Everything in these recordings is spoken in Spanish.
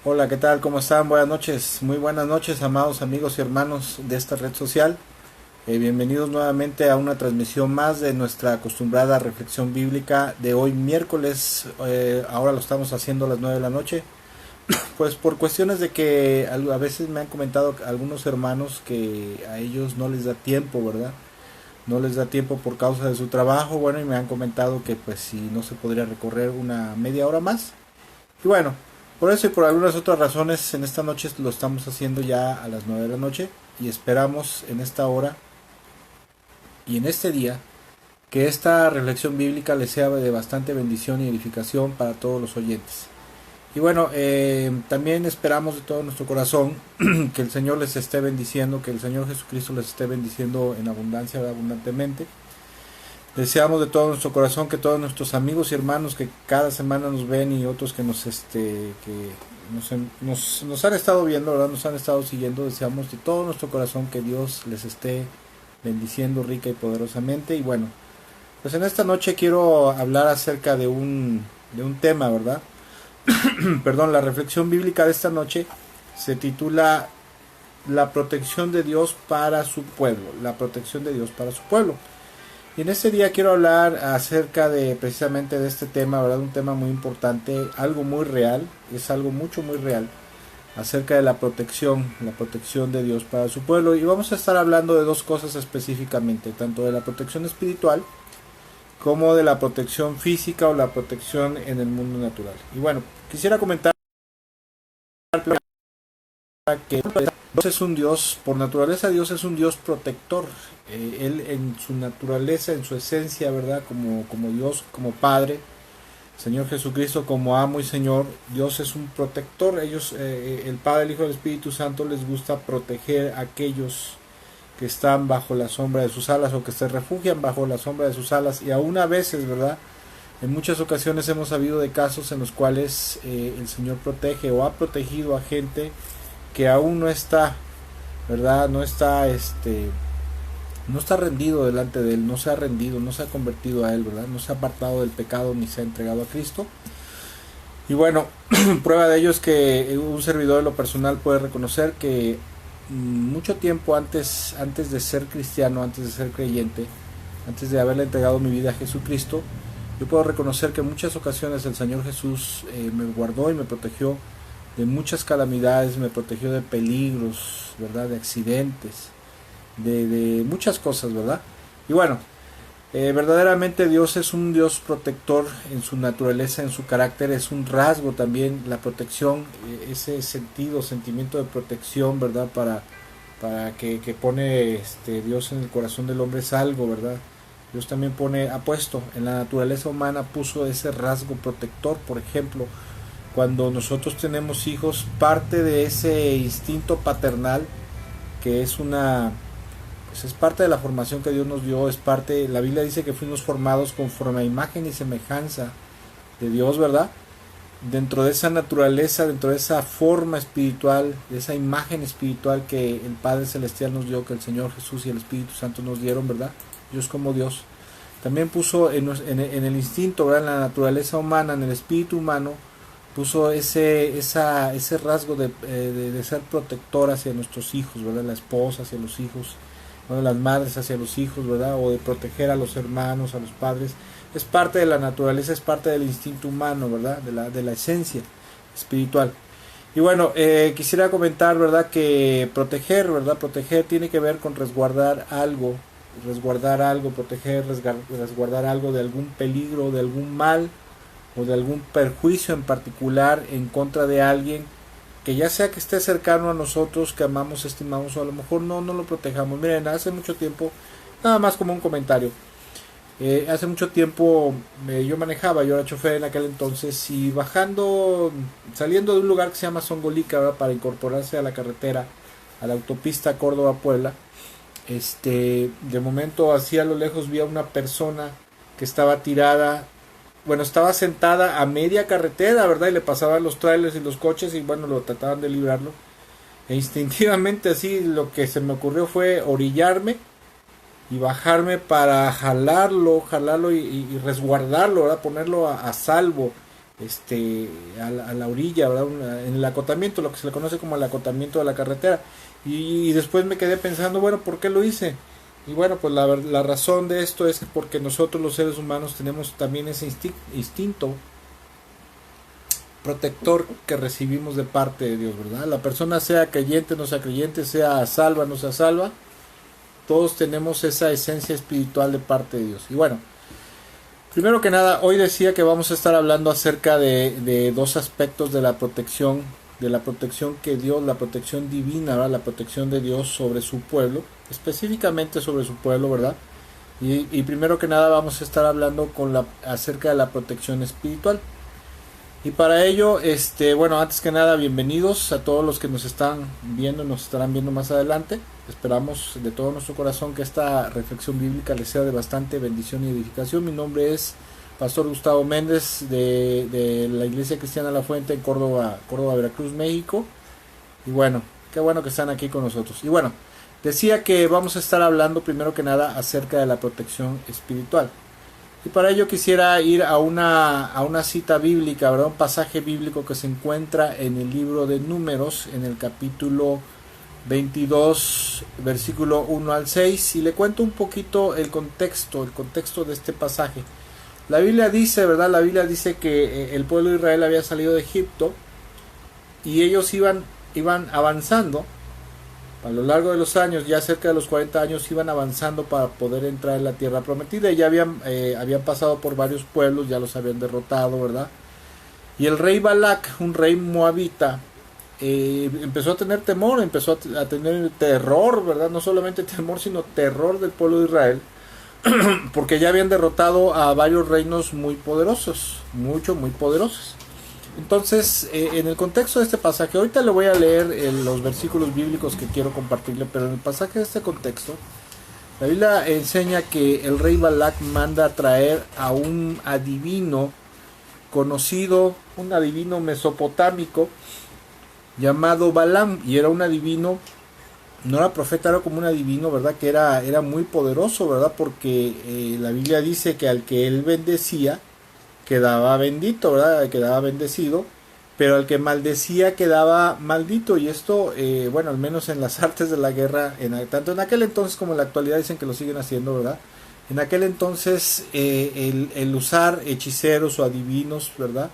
Hola, ¿qué tal? ¿Cómo están? Buenas noches. Muy buenas noches, amados amigos y hermanos de esta red social. Bienvenidos nuevamente a una transmisión más de nuestra acostumbrada reflexión bíblica de hoy miércoles. Ahora lo estamos haciendo a las 9 de la noche. Pues por cuestiones de que a veces me han comentado algunos hermanos que a ellos no les da tiempo, ¿verdad? No les da tiempo por causa de su trabajo. Bueno, y me han comentado que pues si no se podría recorrer una media hora más. Y bueno, por eso y por algunas otras razones, en esta noche lo estamos haciendo ya a las 9 de la noche y esperamos en esta hora y en este día que esta reflexión bíblica les sea de bastante bendición y edificación para todos los oyentes. Y bueno, también esperamos de todo nuestro corazón que el Señor les esté bendiciendo, que el Señor Jesucristo les esté bendiciendo en abundancia, abundantemente. Deseamos de todo nuestro corazón que todos nuestros amigos y hermanos que cada semana nos ven y otros que nos han estado viendo, ¿verdad? Nos han estado siguiendo, deseamos de todo nuestro corazón que Dios les esté bendiciendo rica y poderosamente. Y bueno, pues en esta noche quiero hablar acerca de un tema, ¿verdad? Perdón, la reflexión bíblica de esta noche se titula La protección de Dios para su pueblo, la protección de Dios para su pueblo. Y en este día quiero hablar acerca de precisamente de este tema, ¿verdad? Un tema muy importante, algo muy real, es algo muy real, acerca de la protección de Dios para su pueblo. Y vamos a estar hablando de dos cosas específicamente, tanto de la protección espiritual como de la protección física o la protección en el mundo natural. Y bueno, quisiera comentar que Dios es un Dios, por naturaleza Dios es un Dios protector. Él en su naturaleza, en su esencia, ¿verdad? Como Dios, como Padre, Señor Jesucristo como amo y Señor, Dios es un protector. Ellos, el Padre, el Hijo y el Espíritu Santo les gusta proteger a aquellos que están bajo la sombra de sus alas o que se refugian bajo la sombra de sus alas. Y aún a veces, ¿verdad? En muchas ocasiones hemos sabido de casos en los cuales el Señor protege o ha protegido a gente que aún no está, ¿verdad? No está rendido delante de Él, no se ha rendido, no se ha convertido a Él, ¿verdad? No se ha apartado del pecado ni se ha entregado a Cristo. Y bueno, prueba de ello es que un servidor de lo personal puede reconocer que mucho tiempo antes de ser cristiano, antes de ser creyente, antes de haberle entregado mi vida a Jesucristo, yo puedo reconocer que en muchas ocasiones el Señor Jesús me guardó y me protegió de muchas calamidades, me protegió de peligros, ¿verdad? De accidentes, de muchas cosas, ¿verdad? Y bueno, verdaderamente Dios es un Dios protector en su naturaleza, en su carácter, es un rasgo también la protección, ese sentimiento de protección, ¿verdad? Para que pone Dios en el corazón del hombre es algo, ¿verdad? Dios también ha puesto en la naturaleza humana, puso ese rasgo protector. Por ejemplo, cuando nosotros tenemos hijos, parte de ese instinto paternal, que es pues es parte de la formación que Dios nos dio, es parte, la Biblia dice que fuimos formados conforme a imagen y semejanza de Dios, ¿verdad? Dentro de esa naturaleza, dentro de esa forma espiritual, de esa imagen espiritual que el Padre Celestial nos dio, que el Señor Jesús y el Espíritu Santo nos dieron, ¿verdad? Dios como Dios. También puso en el instinto, ¿verdad? En la naturaleza humana, en el espíritu humano, puso ese rasgo de ser protector hacia nuestros hijos, ¿verdad? La esposa hacia los hijos, bueno, las madres hacia los hijos, ¿verdad? O de proteger a los hermanos, a los padres. Es parte de la naturaleza, es parte del instinto humano, ¿verdad? De la esencia espiritual. Y bueno, quisiera comentar, ¿verdad? Que proteger, ¿verdad? Proteger tiene que ver con resguardar algo, proteger, resguardar algo de algún peligro, de algún mal o de algún perjuicio en particular en contra de alguien que ya sea que esté cercano a nosotros, que amamos, estimamos, o a lo mejor no lo protejamos. Miren, hace mucho tiempo, nada más como un comentario, hace mucho tiempo yo era chofer en aquel entonces, y saliendo de un lugar que se llama Songolica, ¿verdad? Para incorporarse a la carretera, a la autopista Córdoba-Puebla, de momento así a lo lejos vi a una persona que estaba tirada, bueno, estaba sentada a media carretera, ¿verdad? Y le pasaban los trailers y los coches y bueno, lo trataban de librarlo. E instintivamente así lo que se me ocurrió fue orillarme y bajarme para jalarlo y resguardarlo, ¿verdad? Ponerlo a salvo. a la orilla, ¿verdad? En el acotamiento, lo que se le conoce como el acotamiento de la carretera. Y después me quedé pensando, bueno, ¿por qué lo hice? Y bueno, pues la razón de esto es porque nosotros los seres humanos tenemos también ese instinto protector que recibimos de parte de Dios, ¿verdad? La persona sea creyente, no sea creyente, sea salva, no sea salva, todos tenemos esa esencia espiritual de parte de Dios. Y bueno, primero que nada, hoy decía que vamos a estar hablando acerca de dos aspectos de la protección que Dios, la protección divina, ¿verdad? La protección de Dios sobre su pueblo, específicamente sobre su pueblo, ¿verdad? Y primero que nada vamos a estar hablando acerca de la protección espiritual. Y para ello, bueno, antes que nada, bienvenidos a todos los que nos están viendo y nos estarán viendo más adelante. Esperamos de todo nuestro corazón que esta reflexión bíblica les sea de bastante bendición y edificación. Mi nombre es Pastor Gustavo Méndez de la Iglesia Cristiana La Fuente en Córdoba, Veracruz, México. Y bueno, qué bueno que están aquí con nosotros. Y bueno, decía que vamos a estar hablando primero que nada acerca de la protección espiritual. Y para ello quisiera ir a una cita bíblica, ¿verdad? Un pasaje bíblico que se encuentra en el libro de Números, en el capítulo 22, versículo 1 al 6, y le cuento un poquito el contexto de este pasaje. La Biblia dice, ¿verdad? La Biblia dice que el pueblo de Israel había salido de Egipto y ellos iban avanzando. A lo largo de los años, ya cerca de los 40 años, iban avanzando para poder entrar en la tierra prometida. Y ya habían pasado por varios pueblos, ya los habían derrotado, ¿verdad? Y el rey Balac, un rey moabita, empezó a tener temor, empezó a tener terror, ¿verdad? No solamente temor, sino terror del pueblo de Israel, porque ya habían derrotado a varios reinos muy poderosos, muy poderosos. Entonces, en el contexto de este pasaje, ahorita le voy a leer los versículos bíblicos que quiero compartirle, pero en el pasaje de este contexto, la Biblia enseña que el rey Balac manda a traer a un adivino conocido, un adivino mesopotámico llamado Balaam, y era un adivino, no era profeta, era como un adivino, ¿verdad? Que era muy poderoso, ¿verdad? Porque la Biblia dice que al que él bendecía, quedaba bendito, ¿verdad? Quedaba bendecido, pero al que maldecía quedaba maldito. Y esto, bueno, al menos en las artes de la guerra, tanto en aquel entonces como en la actualidad dicen que lo siguen haciendo, ¿verdad? En aquel entonces el usar hechiceros o adivinos, ¿verdad?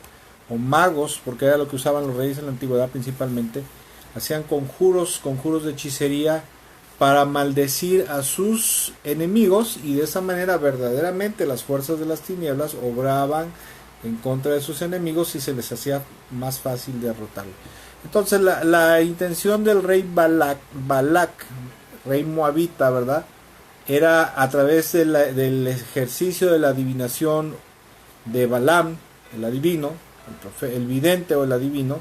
O magos, porque era lo que usaban los reyes en la antigüedad principalmente, hacían conjuros de hechicería para maldecir a sus enemigos, y de esa manera verdaderamente las fuerzas de las tinieblas obraban en contra de sus enemigos y se les hacía más fácil derrotarlo. Entonces la intención del rey Balac, rey moabita, ¿verdad? Era a través del ejercicio de la adivinación de Balaam, el adivino, el vidente o el adivino,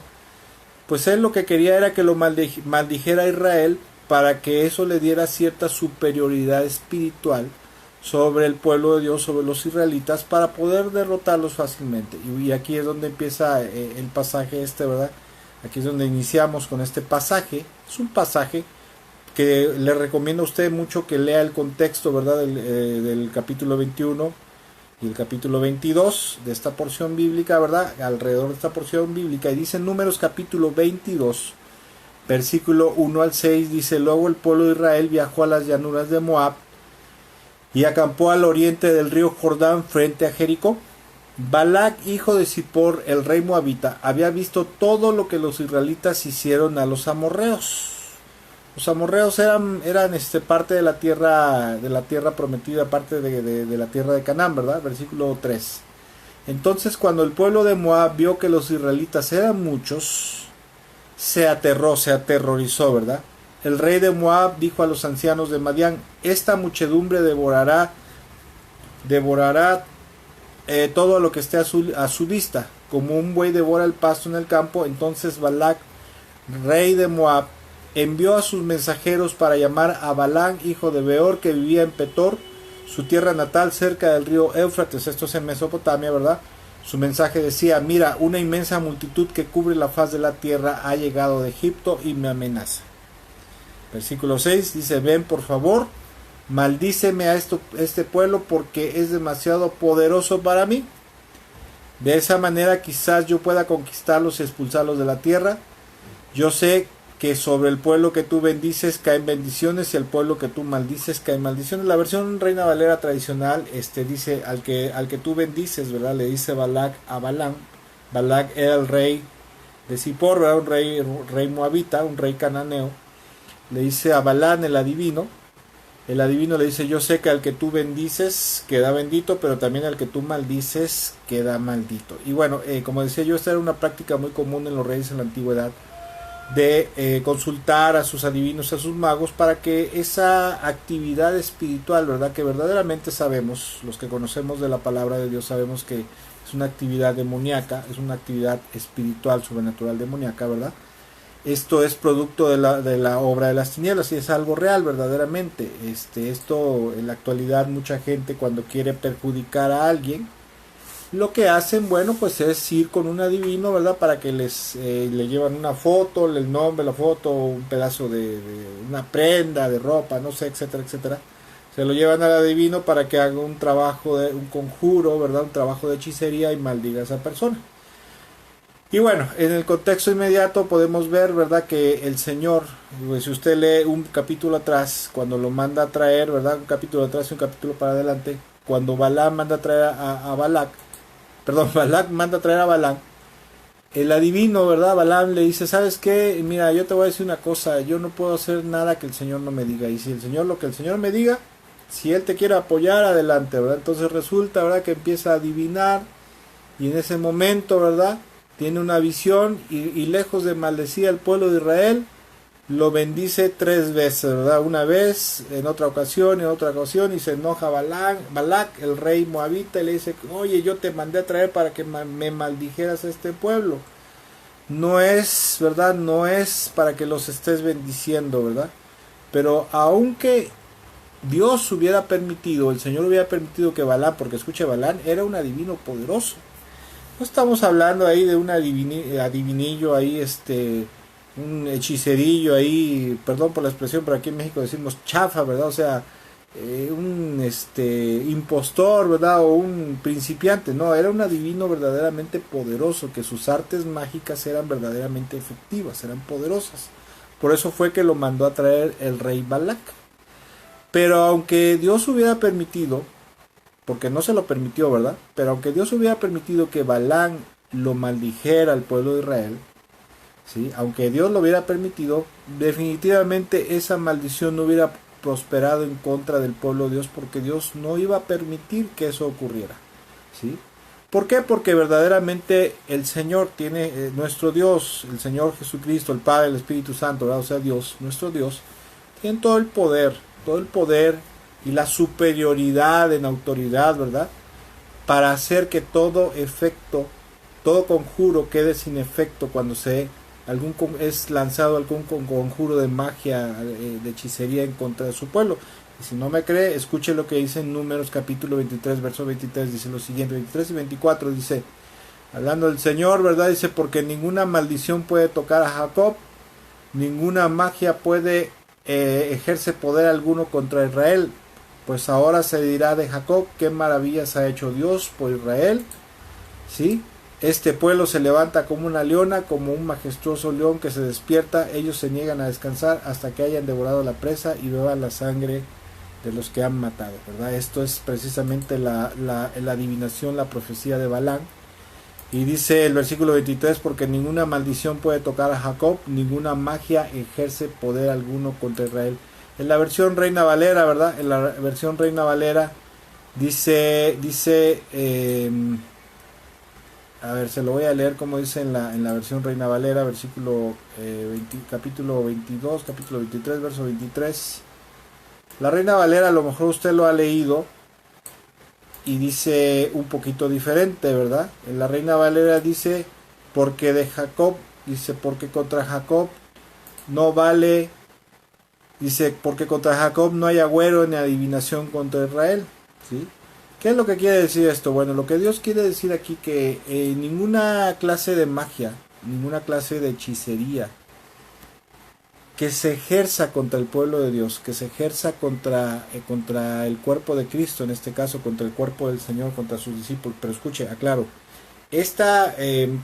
pues él lo que quería era que lo maldijera a Israel, para que eso le diera cierta superioridad espiritual sobre el pueblo de Dios, sobre los israelitas, para poder derrotarlos fácilmente. Y aquí es donde empieza el pasaje ¿verdad? Aquí es donde iniciamos con este pasaje. Es un pasaje que le recomiendo a usted mucho que lea el contexto, ¿verdad? Del capítulo 21 y el capítulo 22 de esta porción bíblica, ¿verdad? Alrededor de esta porción bíblica. Y dice en Números capítulo 22, versículo 1 al 6, dice: luego el pueblo de Israel viajó a las llanuras de Moab y acampó al oriente del río Jordán frente a Jericó. Balac, hijo de Zippor, el rey moabita, había visto todo lo que los israelitas hicieron a los amorreos. Los amorreos eran parte de la tierra prometida, parte de la tierra de Canaán, ¿verdad? Versículo 3. Entonces, cuando el pueblo de Moab vio que los israelitas eran muchos, se aterrorizó, ¿verdad? El rey de Moab dijo a los ancianos de Madián: esta muchedumbre devorará todo lo que esté a su vista, como un buey devora el pasto en el campo. Entonces Balac, rey de Moab, envió a sus mensajeros para llamar a Balaam, hijo de Beor, que vivía en Petor, su tierra natal, cerca del río Éufrates. Esto es en Mesopotamia, ¿verdad? Su mensaje decía: mira, una inmensa multitud que cubre la faz de la tierra ha llegado de Egipto y me amenaza. Versículo 6 dice: ven, por favor, maldíceme a este pueblo, porque es demasiado poderoso para mí. De esa manera quizás yo pueda conquistarlos y expulsarlos de la tierra. Yo sé que sobre el pueblo que tú bendices caen bendiciones y el pueblo que tú maldices caen maldiciones. La versión Reina Valera tradicional dice al que tú bendices, ¿verdad? Le dice Balac a Balaam. Balac era el rey de Zippor, ¿verdad? Un rey moabita, un rey cananeo. Le dice a Balaam, el adivino le dice: yo sé que al que tú bendices queda bendito, pero también al que tú maldices queda maldito. Y bueno, como decía yo, esta era una práctica muy común en los reyes en la antigüedad, de consultar a sus adivinos, a sus magos, para que esa actividad espiritual, ¿verdad?, que verdaderamente sabemos, los que conocemos de la palabra de Dios, sabemos que es una actividad demoníaca, es una actividad espiritual, sobrenatural, demoníaca, ¿verdad? Esto es producto de la obra de las tinieblas y es algo real verdaderamente. Esto en la actualidad, mucha gente cuando quiere perjudicar a alguien, lo que hacen, bueno, pues es ir con un adivino, ¿verdad? Para que le llevan una foto, el nombre, la foto, un pedazo de una prenda de ropa, no sé, etcétera, etcétera. Se lo llevan al adivino para que haga un trabajo un conjuro, ¿verdad? Un trabajo de hechicería y maldiga a esa persona. Y bueno, en el contexto inmediato podemos ver, ¿verdad?, que el Señor, pues si usted lee un capítulo atrás, cuando lo manda a traer, ¿verdad?, un capítulo atrás y un capítulo para adelante, cuando Balaam manda a traer a Balac, Balac manda a traer a Balaam, el adivino, ¿verdad?, Balaam le dice: ¿sabes qué? Mira, yo te voy a decir una cosa, yo no puedo hacer nada que el Señor no me diga, y si lo que el Señor me diga, si Él te quiere apoyar, adelante, ¿verdad? Entonces resulta, ¿verdad?, que empieza a adivinar, y en ese momento, ¿verdad?, tiene una visión y lejos de maldecir al pueblo de Israel, lo bendice 3 veces, ¿verdad? Una vez, en otra ocasión, y se enoja Balac, el rey moabita, y le dice: oye, yo te mandé a traer para que me maldijeras a este pueblo. No es, ¿verdad? No es para que los estés bendiciendo, ¿verdad? Pero aunque Dios hubiera permitido, el Señor hubiera permitido que Balaam, porque escuche, Balaam era un adivino poderoso. No estamos hablando ahí de un adivinillo ahí, un hechicerillo ahí, perdón por la expresión, pero aquí en México decimos chafa, ¿verdad? O sea, un impostor, ¿verdad? O un principiante. No, era un adivino verdaderamente poderoso, que sus artes mágicas eran verdaderamente efectivas, eran poderosas. Por eso fue que lo mandó a traer el rey Balac. Pero aunque Dios hubiera permitido, porque no se lo permitió, ¿verdad? Pero aunque Dios hubiera permitido que Balaam lo maldijera al pueblo de Israel, ¿sí?, aunque Dios lo hubiera permitido, definitivamente esa maldición no hubiera prosperado en contra del pueblo de Dios, porque Dios no iba a permitir que eso ocurriera, ¿sí? ¿Por qué? Porque verdaderamente el Señor tiene, nuestro Dios, el Señor Jesucristo, el Padre, el Espíritu Santo, ¿verdad? O sea, Dios, nuestro Dios, tiene todo el poder y la superioridad en autoridad, ¿verdad?, para hacer que todo conjuro quede sin efecto cuando es lanzado algún conjuro de magia, de hechicería en contra de su pueblo. Y si no me cree, escuche lo que dice en Números capítulo 23, verso 23, dice lo siguiente, 23 y 24, dice, hablando del Señor, ¿verdad?, dice: porque ninguna maldición puede tocar a Jacob, ninguna magia puede ejerce poder alguno contra Israel. Pues ahora se dirá de Jacob: qué maravillas ha hecho Dios por Israel, ¿sí? Este pueblo se levanta como una leona, como un majestuoso león que se despierta. Ellos se niegan a descansar hasta que hayan devorado la presa y beban la sangre de los que han matado, ¿verdad? Esto es precisamente la adivinación, la profecía de Balaam. Y dice el versículo 23: porque ninguna maldición puede tocar a Jacob, ninguna magia ejerce poder alguno contra Israel. En la versión Reina Valera, ¿verdad? En la versión Reina Valera dice a ver, se lo voy a leer como dice en la versión Reina Valera, capítulo 22, capítulo 23, verso 23. La Reina Valera, a lo mejor usted lo ha leído y dice un poquito diferente, ¿verdad? En la Reina Valera dice: porque porque contra Jacob no vale. Dice: porque contra Jacob no hay agüero ni adivinación contra Israel, ¿sí? ¿Qué es lo que quiere decir esto? Bueno, lo que Dios quiere decir aquí, que ninguna clase de magia, ninguna clase de hechicería que se ejerza contra el pueblo de Dios, que se ejerza contra el cuerpo de Cristo, en este caso contra el cuerpo del Señor, contra sus discípulos. Pero escuche, aclaro,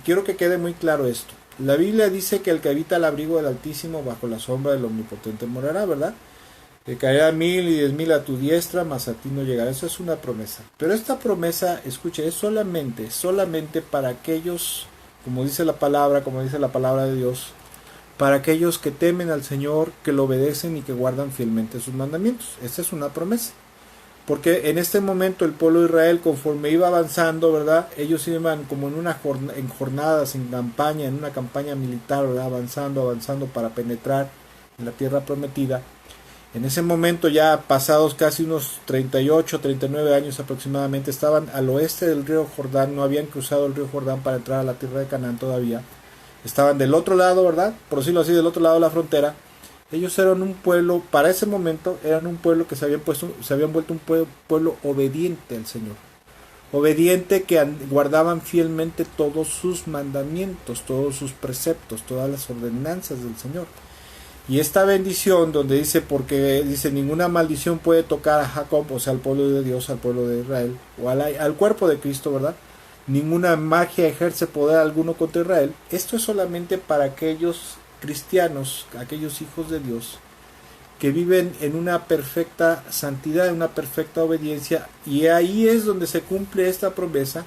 quiero que quede muy claro esto. La Biblia dice que el que habita al abrigo del Altísimo bajo la sombra del Omnipotente morará, ¿verdad? Te caerá 1000 a tu diestra, mas a ti no llegará. Eso es una promesa. Pero esta promesa, escuche, es solamente para aquellos, como dice la palabra de Dios, para aquellos que temen al Señor, que lo obedecen y que guardan fielmente sus mandamientos. Esta es una promesa. Porque en este momento el pueblo de Israel, conforme iba avanzando, ¿verdad? Ellos iban como en jornadas, en una campaña militar, ¿verdad? Avanzando para penetrar en la tierra prometida. En ese momento, ya pasados casi unos 38, 39 años aproximadamente, estaban al oeste del río Jordán, no habían cruzado el río Jordán para entrar a la tierra de Canaán todavía. Estaban del otro lado, ¿verdad? Por decirlo así, del otro lado de la frontera. Ellos eran un pueblo, para ese momento, eran un pueblo que se habían vuelto un pueblo obediente al Señor. Obediente, que guardaban fielmente todos sus mandamientos, todos sus preceptos, todas las ordenanzas del Señor. Y esta bendición donde porque dice ninguna maldición puede tocar a Jacob, o sea al pueblo de Dios, al pueblo de Israel, o al cuerpo de Cristo, ¿verdad? Ninguna magia ejerce poder alguno contra Israel. Esto es solamente para aquellos cristianos, aquellos hijos de Dios, que viven en una perfecta santidad, en una perfecta obediencia, y ahí es donde se cumple esta promesa,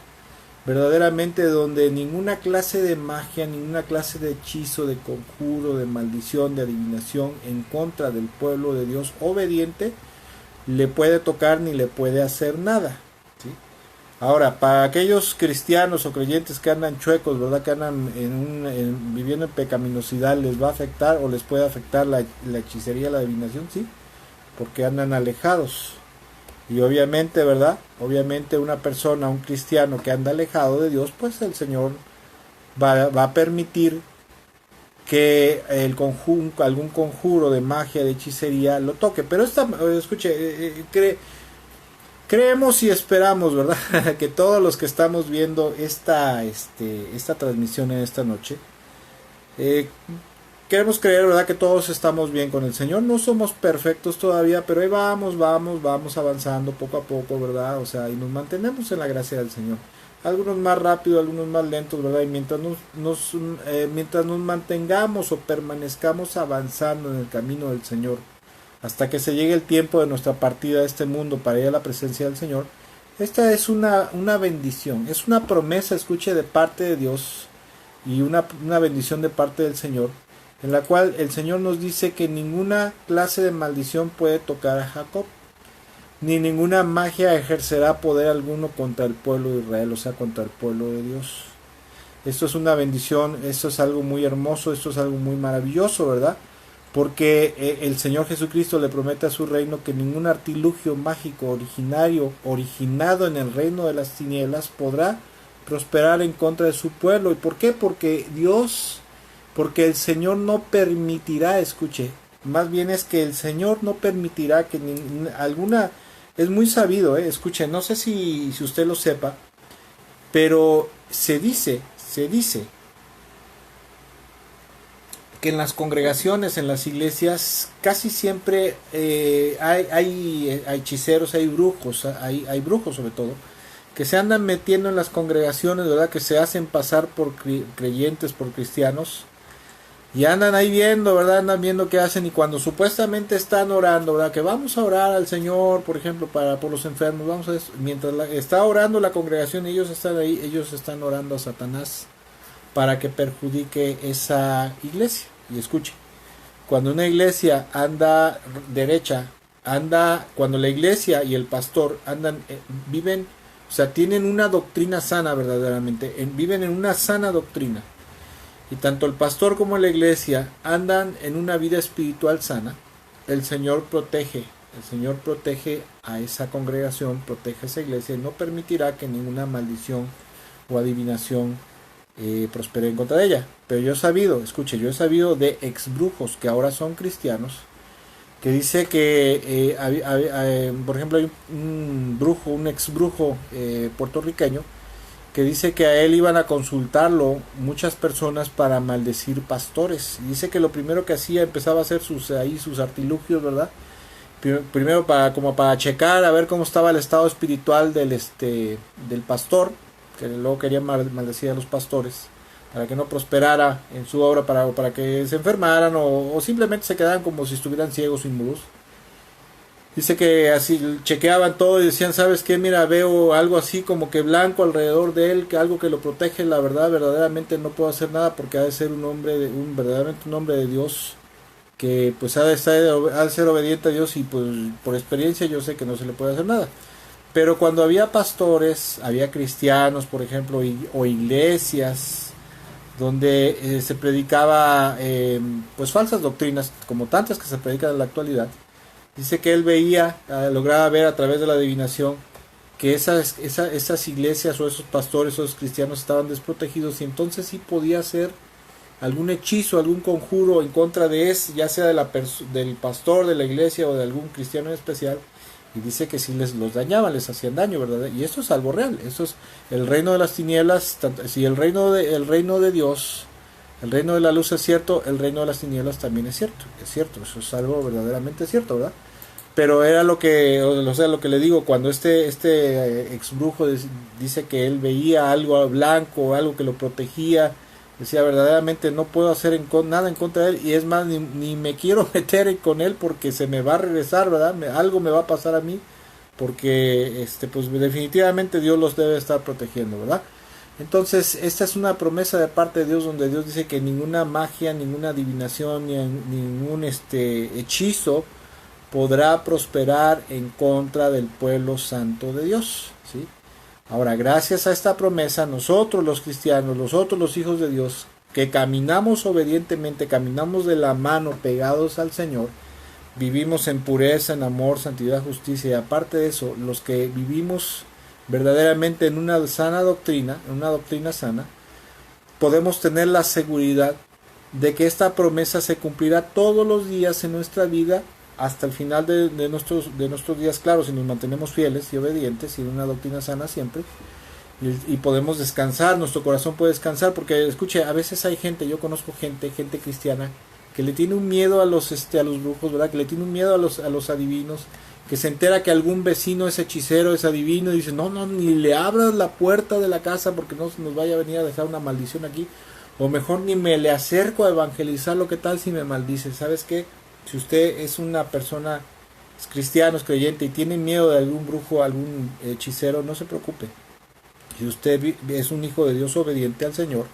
verdaderamente, donde ninguna clase de magia, ninguna clase de hechizo, de conjuro, de maldición, de adivinación en contra del pueblo de Dios obediente le puede tocar ni le puede hacer nada, ¿sí? Ahora, para aquellos cristianos o creyentes que andan chuecos, ¿verdad? Que andan viviendo en pecaminosidad, les va a afectar o les puede afectar la hechicería, la adivinación, sí, porque andan alejados. Y obviamente, ¿verdad? Obviamente un cristiano que anda alejado de Dios, pues el Señor va a permitir que algún conjuro de magia, de hechicería lo toque. Pero escuche, creemos y esperamos, ¿verdad? Que todos los que estamos viendo esta transmisión en esta noche, queremos creer, ¿verdad?, que todos estamos bien con el Señor. No somos perfectos todavía, pero ahí vamos avanzando poco a poco, ¿verdad? O sea, y nos mantenemos en la gracia del Señor. Algunos más rápido, algunos más lentos, ¿verdad? Y mientras nos mantengamos o permanezcamos avanzando en el camino del Señor, hasta que se llegue el tiempo de nuestra partida de este mundo para ir a la presencia del Señor, esta es una bendición, es una promesa, escuche, de parte de Dios, y una bendición de parte del Señor, en la cual el Señor nos dice que ninguna clase de maldición puede tocar a Jacob, ni ninguna magia ejercerá poder alguno contra el pueblo de Israel, o sea, contra el pueblo de Dios. Esto es una bendición, esto es algo muy hermoso, esto es algo muy maravilloso, ¿verdad? Porque el Señor Jesucristo le promete a su reino que ningún artilugio mágico originado en el reino de las tinieblas podrá prosperar en contra de su pueblo. ¿Y por qué? Porque el Señor no permitirá, escuche, más bien es que el Señor no permitirá que es muy sabido, escuche, no sé si usted lo sepa, pero se dice que en las congregaciones, en las iglesias, casi siempre hay hechiceros, hay brujos sobre todo, que se andan metiendo en las congregaciones, ¿verdad? Que se hacen pasar por creyentes, por cristianos, y andan ahí viendo, ¿verdad? Andan viendo qué hacen, y cuando supuestamente están orando, ¿verdad? Que vamos a orar al Señor, por ejemplo, por los enfermos, mientras está orando la congregación, ellos están ahí, ellos están orando a Satanás para que perjudique esa iglesia. Y escuche, cuando una iglesia anda derecha, cuando la iglesia y el pastor viven, o sea, tienen una doctrina sana verdaderamente, viven en una sana doctrina, y tanto el pastor como la iglesia andan en una vida espiritual sana, el Señor protege a esa congregación, protege a esa iglesia, y no permitirá que ninguna maldición o adivinación prospere en contra de ella. Pero yo he sabido de exbrujos que ahora son cristianos, que dice que por ejemplo, hay un exbrujo puertorriqueño, que dice que a él iban a consultarlo muchas personas para maldecir pastores, y dice que lo primero que hacía, empezaba a hacer sus artilugios, ¿verdad? Primero para checar a ver cómo estaba el estado espiritual del pastor, que luego quería maldecir a los pastores, para que no prosperara en su obra, para que se enfermaran o simplemente se quedaran como si estuvieran ciegos o inmudos. Dice que así chequeaban todo y decían, ¿sabes qué? Mira, veo algo así como que blanco alrededor de él, que algo que lo protege, la verdad, verdaderamente no puedo hacer nada porque ha de ser un hombre, verdaderamente un hombre de Dios, que pues ha de ser obediente a Dios y pues por experiencia yo sé que no se le puede hacer nada. Pero cuando había pastores, había cristianos, por ejemplo, o iglesias, donde se predicaba pues falsas doctrinas, como tantas que se predican en la actualidad, dice que él veía, lograba ver a través de la adivinación que esas iglesias o esos pastores o esos cristianos estaban desprotegidos y entonces sí podía hacer algún hechizo, algún conjuro en contra de ese, ya sea del pastor de la iglesia o de algún cristiano en especial, y dice que sí los dañaban, les hacían daño, ¿verdad? Y esto es algo real, esto es el reino de las tinieblas, si el reino de Dios, el reino de la luz es cierto, el reino de las tinieblas también es cierto, eso es algo verdaderamente cierto, ¿verdad? Pero era lo que le digo, cuando este ex brujo dice que él veía algo blanco, algo que lo protegía, decía verdaderamente no puedo hacer nada en contra de él, y es más, ni me quiero meter con él porque se me va a regresar, ¿verdad? Algo me va a pasar a mí, porque pues definitivamente Dios los debe estar protegiendo, ¿verdad? Entonces esta es una promesa de parte de Dios, donde Dios dice que ninguna magia, ninguna adivinación, ningún hechizo podrá prosperar en contra del pueblo santo de Dios, ¿sí? Ahora, gracias a esta promesa, nosotros los cristianos, nosotros los hijos de Dios, que caminamos obedientemente, caminamos de la mano pegados al Señor, vivimos en pureza, en amor, santidad, justicia, y aparte de eso, los que vivimos verdaderamente en una sana doctrina, en una doctrina sana, podemos tener la seguridad de que esta promesa se cumplirá todos los días en nuestra vida hasta el final de nuestros días, claro, si nos mantenemos fieles y obedientes y en una doctrina sana siempre, y podemos descansar, nuestro corazón puede descansar, porque escuche, a veces hay gente, yo conozco gente cristiana, que le tiene un miedo a los brujos, ¿verdad? Que le tiene un miedo a los adivinos, que se entera que algún vecino es hechicero, es adivino, y dice, no, ni le abras la puerta de la casa porque no se nos vaya a venir a dejar una maldición aquí, o mejor ni me le acerco a evangelizar, lo que tal si me maldice. ¿Sabes qué? Si usted es una persona, es cristiano, es creyente y tiene miedo de algún brujo, algún hechicero, no se preocupe. Si usted es un hijo de Dios obediente al Señor,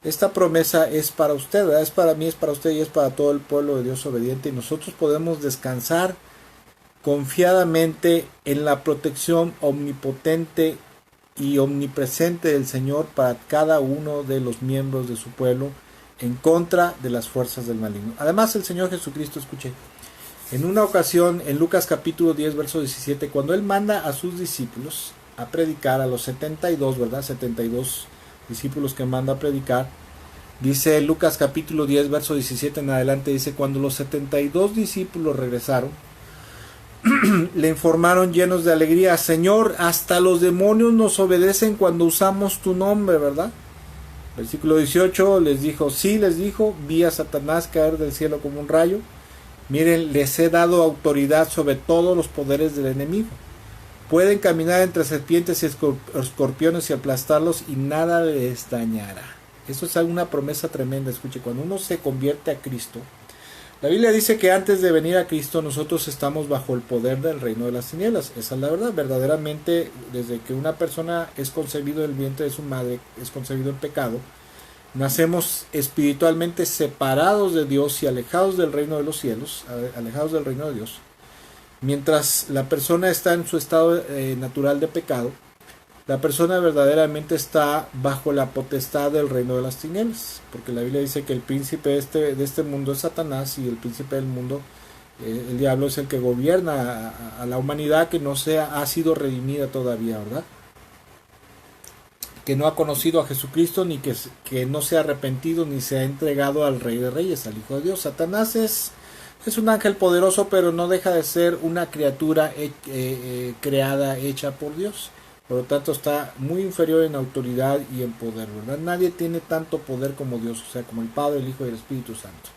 esta promesa es para usted, ¿verdad? Es para mí, es para usted y es para todo el pueblo de Dios obediente, y nosotros podemos descansar confiadamente en la protección omnipotente y omnipresente del Señor para cada uno de los miembros de su pueblo, en contra de las fuerzas del maligno. Además, el Señor Jesucristo, escuche, en una ocasión, en Lucas capítulo 10, verso 17, cuando Él manda a sus discípulos a predicar, a los 72, ¿verdad? 72 discípulos que manda a predicar, dice Lucas capítulo 10, verso 17 en adelante, dice, cuando los 72 discípulos regresaron, le informaron llenos de alegría, Señor, hasta los demonios nos obedecen cuando usamos tu nombre, ¿verdad? Versículo 18 les dijo, vi a Satanás caer del cielo como un rayo. Miren, les he dado autoridad sobre todos los poderes del enemigo. Pueden caminar entre serpientes y escorpiones y aplastarlos y nada les dañará. Eso es una promesa tremenda. Escuche, cuando uno se convierte a Cristo, la Biblia dice que antes de venir a Cristo nosotros estamos bajo el poder del reino de las tinieblas. Esa es la verdad. Verdaderamente, desde que una persona es concebido en el vientre de su madre, es concebido en pecado, nacemos espiritualmente separados de Dios y alejados del reino de los cielos, alejados del reino de Dios. Mientras la persona está en su estado natural de pecado, la persona verdaderamente está bajo la potestad del reino de las tinieblas, porque la Biblia dice que el príncipe de este mundo es Satanás, y el príncipe del mundo, el diablo, es el que gobierna a la humanidad que no ha sido redimida todavía, ¿verdad? Que no ha conocido a Jesucristo, ni que no se ha arrepentido, ni se ha entregado al Rey de Reyes, al Hijo de Dios. Satanás es un ángel poderoso, pero no deja de ser una criatura creada, hecha por Dios. Por lo tanto, está muy inferior en autoridad y en poder, ¿verdad? Nadie tiene tanto poder como Dios, o sea, como el Padre, el Hijo y el Espíritu Santo.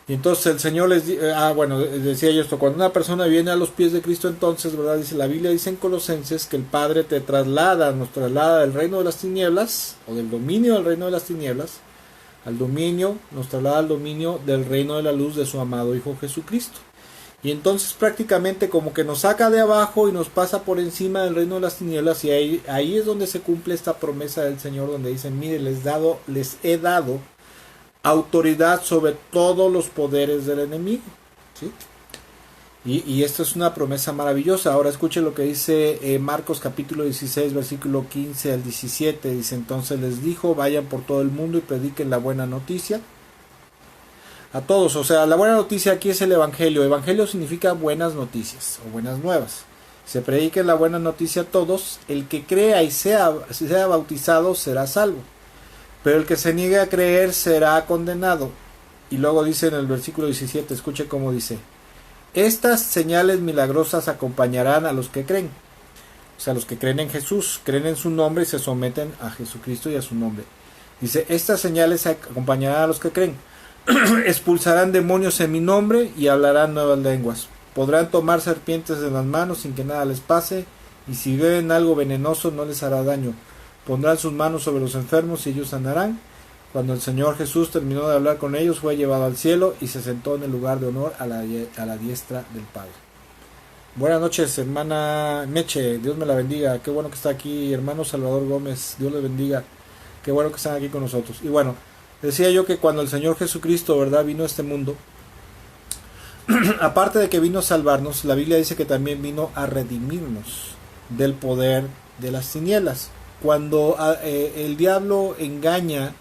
Y entonces el Señor decía yo esto, cuando una persona viene a los pies de Cristo, entonces, ¿verdad? Dice la Biblia, dice en Colosenses, que el Padre nos traslada del reino de las tinieblas, o del dominio del reino de las tinieblas, nos traslada al dominio del reino de la luz de su amado Hijo Jesucristo. Y entonces prácticamente como que nos saca de abajo y nos pasa por encima del reino de las tinieblas, y ahí es donde se cumple esta promesa del Señor, donde dice, mire, les he dado autoridad sobre todos los poderes del enemigo, ¿sí? Y esta es una promesa maravillosa. Ahora escuche lo que dice Marcos capítulo 16, versículo 15 al 17. Dice, entonces les dijo, vayan por todo el mundo y prediquen la buena noticia a todos. O sea, la buena noticia aquí es el Evangelio. Evangelio significa buenas noticias o buenas nuevas. Se prediquen la buena noticia a todos. El que crea y sea bautizado será salvo, pero el que se niegue a creer será condenado. Y luego dice en el versículo 17, escuche cómo dice, estas señales milagrosas acompañarán a los que creen. O sea, los que creen en Jesús, creen en su nombre y se someten a Jesucristo y a su nombre. Dice, estas señales acompañarán a los que creen. Expulsarán demonios en mi nombre y hablarán nuevas lenguas. Podrán tomar serpientes en las manos sin que nada les pase, y si beben algo venenoso no les hará daño. Pondrán sus manos sobre los enfermos y ellos sanarán. Cuando el Señor Jesús terminó de hablar con ellos, fue llevado al cielo y se sentó en el lugar de honor a la diestra del Padre. Buenas noches, hermana Meche, Dios me la bendiga. Qué bueno que está aquí, hermano Salvador Gómez, Dios les bendiga. Qué bueno que están aquí con nosotros. Y bueno, decía yo que cuando el Señor Jesucristo, ¿verdad?, vino a este mundo, aparte de que vino a salvarnos, la Biblia dice que también vino a redimirnos del poder de las tinieblas. Cuando el diablo engaña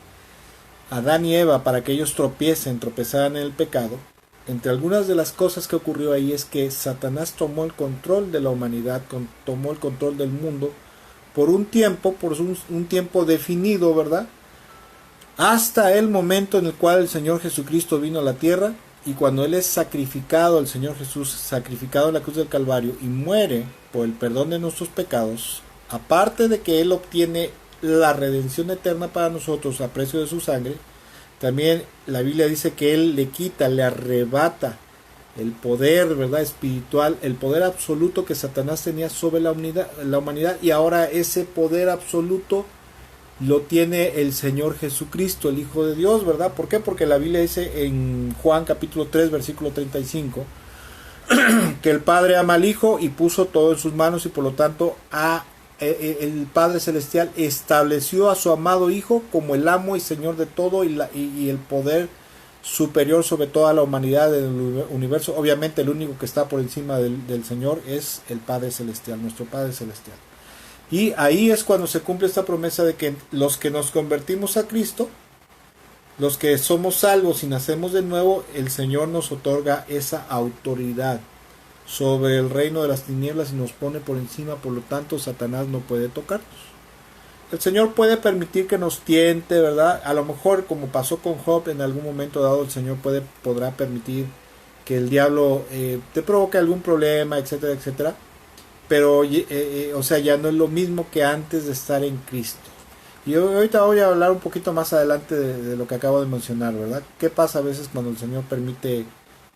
a Adán y Eva para que ellos tropezaran en el pecado, entre algunas de las cosas que ocurrió ahí es que Satanás tomó el control de la humanidad, tomó el control del mundo por un tiempo definido, ¿verdad? Hasta el momento en el cual el Señor Jesucristo vino a la tierra, y cuando Él es sacrificado, el Señor Jesús sacrificado en la cruz del Calvario y muere por el perdón de nuestros pecados, aparte de que Él obtiene la redención eterna para nosotros a precio de su sangre, también la Biblia dice que Él le arrebata el poder, ¿verdad?, espiritual, el poder absoluto que Satanás tenía sobre la humanidad, y ahora ese poder absoluto lo tiene el Señor Jesucristo, el Hijo de Dios, ¿verdad? ¿Por qué? Porque la Biblia dice en Juan capítulo 3, versículo 35, que el Padre ama al Hijo y puso todo en sus manos, y por lo tanto el Padre Celestial estableció a su amado Hijo como el amo y Señor de todo y el poder superior sobre toda la humanidad del universo. Obviamente el único que está por encima del Señor es el Padre Celestial, nuestro Padre Celestial. Y ahí es cuando se cumple esta promesa de que los que nos convertimos a Cristo, los que somos salvos y nacemos de nuevo, el Señor nos otorga esa autoridad sobre el reino de las tinieblas y nos pone por encima. Por lo tanto, Satanás no puede tocarnos. El Señor puede permitir que nos tiente, ¿verdad? A lo mejor, como pasó con Job, en algún momento dado el Señor podrá permitir que el diablo te provoque algún problema, etcétera, etcétera. Pero, o sea, ya no es lo mismo que antes de estar en Cristo. Y ahorita voy a hablar un poquito más adelante de lo que acabo de mencionar, ¿verdad? ¿Qué pasa a veces cuando el Señor permite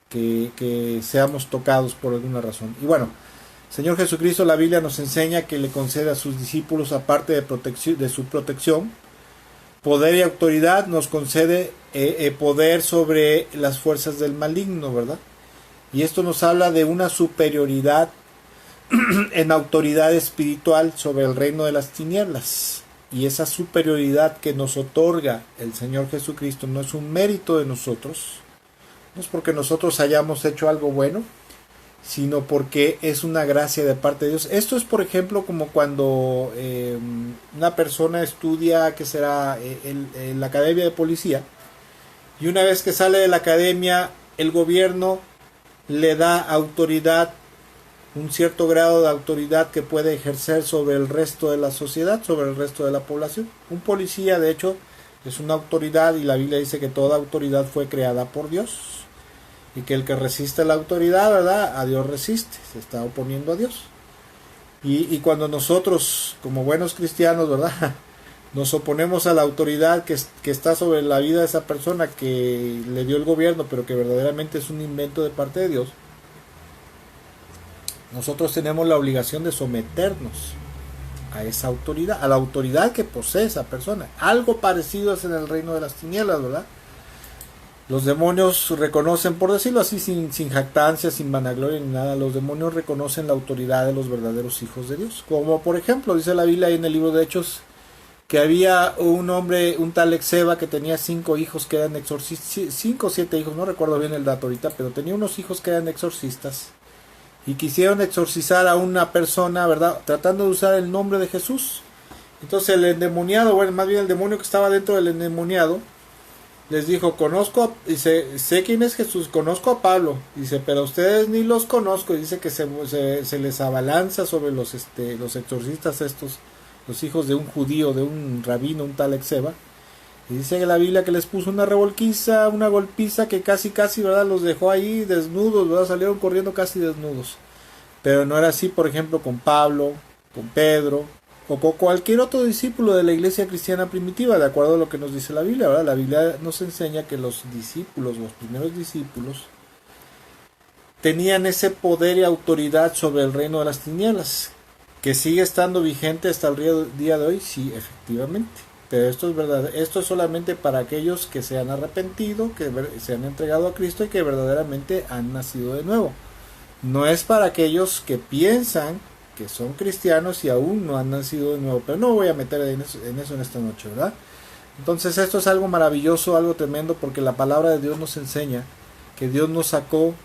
que seamos tocados por alguna razón? Y bueno, Señor Jesucristo, la Biblia nos enseña que le concede a sus discípulos, aparte de su protección, poder y autoridad. Nos concede poder sobre las fuerzas del maligno, ¿verdad? Y esto nos habla de una superioridad en autoridad espiritual sobre el reino de las tinieblas. Y esa superioridad que nos otorga el Señor Jesucristo no es un mérito de nosotros, no es porque nosotros hayamos hecho algo bueno, sino porque es una gracia de parte de Dios. Esto es, por ejemplo, como cuando una persona estudia, que será en la academia de policía, y una vez que sale de la academia, el gobierno le da autoridad, un cierto grado de autoridad que puede ejercer sobre el resto de la sociedad, sobre el resto de la población. Un policía, de hecho, es una autoridad, y la Biblia dice que toda autoridad fue creada por Dios, y que el que resiste la autoridad, ¿verdad?, a Dios resiste, se está oponiendo a Dios. Y cuando nosotros, como buenos cristianos, ¿verdad?, Nos oponemos a la autoridad que está sobre la vida de esa persona que le dio el gobierno, pero que verdaderamente es un invento de parte de Dios. Nosotros tenemos la obligación de someternos a esa autoridad, a la autoridad que posee esa persona. Algo parecido es en el reino de las tinieblas, ¿verdad? Los demonios reconocen, por decirlo así, sin jactancia, sin vanagloria ni nada, los demonios reconocen la autoridad de los verdaderos hijos de Dios. Como por ejemplo, dice la Biblia ahí en el libro de Hechos, que había un hombre, un tal Exeba, que tenía 5 hijos que eran exorcistas, 5 o 7 hijos, no recuerdo bien el dato ahorita, pero tenía unos hijos que eran exorcistas, y quisieron exorcizar a una persona, ¿verdad?, tratando de usar el nombre de Jesús. Entonces el endemoniado, bueno, más bien el demonio que estaba dentro del endemoniado, les dijo, dice, sé quién es Jesús, conozco a Pablo, dice, pero a ustedes ni los conozco, y dice que se les abalanza sobre los exorcistas estos, los hijos de un judío, de un rabino, un tal Exeba, y dice que la Biblia que les puso una revolquiza, una golpiza que casi, ¿verdad?, los dejó ahí desnudos, ¿verdad?, salieron corriendo casi desnudos. Pero no era así, por ejemplo, con Pablo, con Pedro, o con cualquier otro discípulo de la iglesia cristiana primitiva, de acuerdo a lo que nos dice la Biblia, ¿verdad? La Biblia nos enseña que los discípulos, los primeros discípulos, tenían ese poder y autoridad sobre el reino de las tinieblas, que sigue estando vigente hasta el día de hoy, sí, efectivamente. Pero esto es verdad, esto es solamente para aquellos que se han arrepentido, que se han entregado a Cristo y que verdaderamente han nacido de nuevo. No es para aquellos que piensan que son cristianos y aún no han nacido de nuevo, pero no voy a meter en eso en esta noche, ¿verdad? Entonces esto es algo maravilloso, algo tremendo, porque la palabra de Dios nos enseña que Dios nos sacó,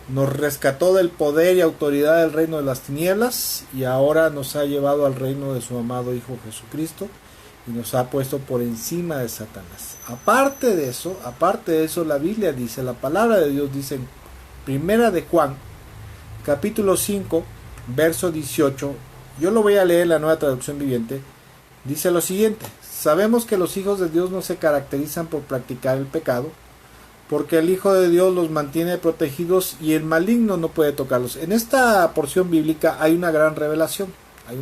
nos rescató del poder y autoridad del reino de las tinieblas y ahora nos ha llevado al reino de su amado Hijo Jesucristo y nos ha puesto por encima de Satanás. Aparte de eso, la Biblia dice, la palabra de Dios dice en Primera de Juan, capítulo 5, verso 18, yo lo voy a leer en la Nueva Traducción Viviente, dice lo siguiente: sabemos que los hijos de Dios no se caracterizan por practicar el pecado, porque el Hijo de Dios los mantiene protegidos y el maligno no puede tocarlos. En esta porción bíblica hay una gran revelación, hay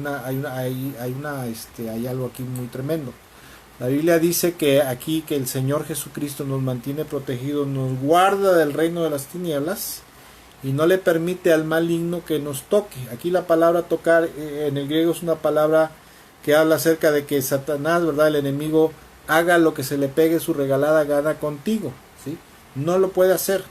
algo aquí muy tremendo. La Biblia dice que aquí que el Señor Jesucristo nos mantiene protegidos, nos guarda del reino de las tinieblas y no le permite al maligno que nos toque. Aquí la palabra tocar en el griego es una palabra que habla acerca de que Satanás, ¿verdad?, el enemigo, haga lo que se le pegue su regalada gana contigo, ¿sí? No lo puede hacer.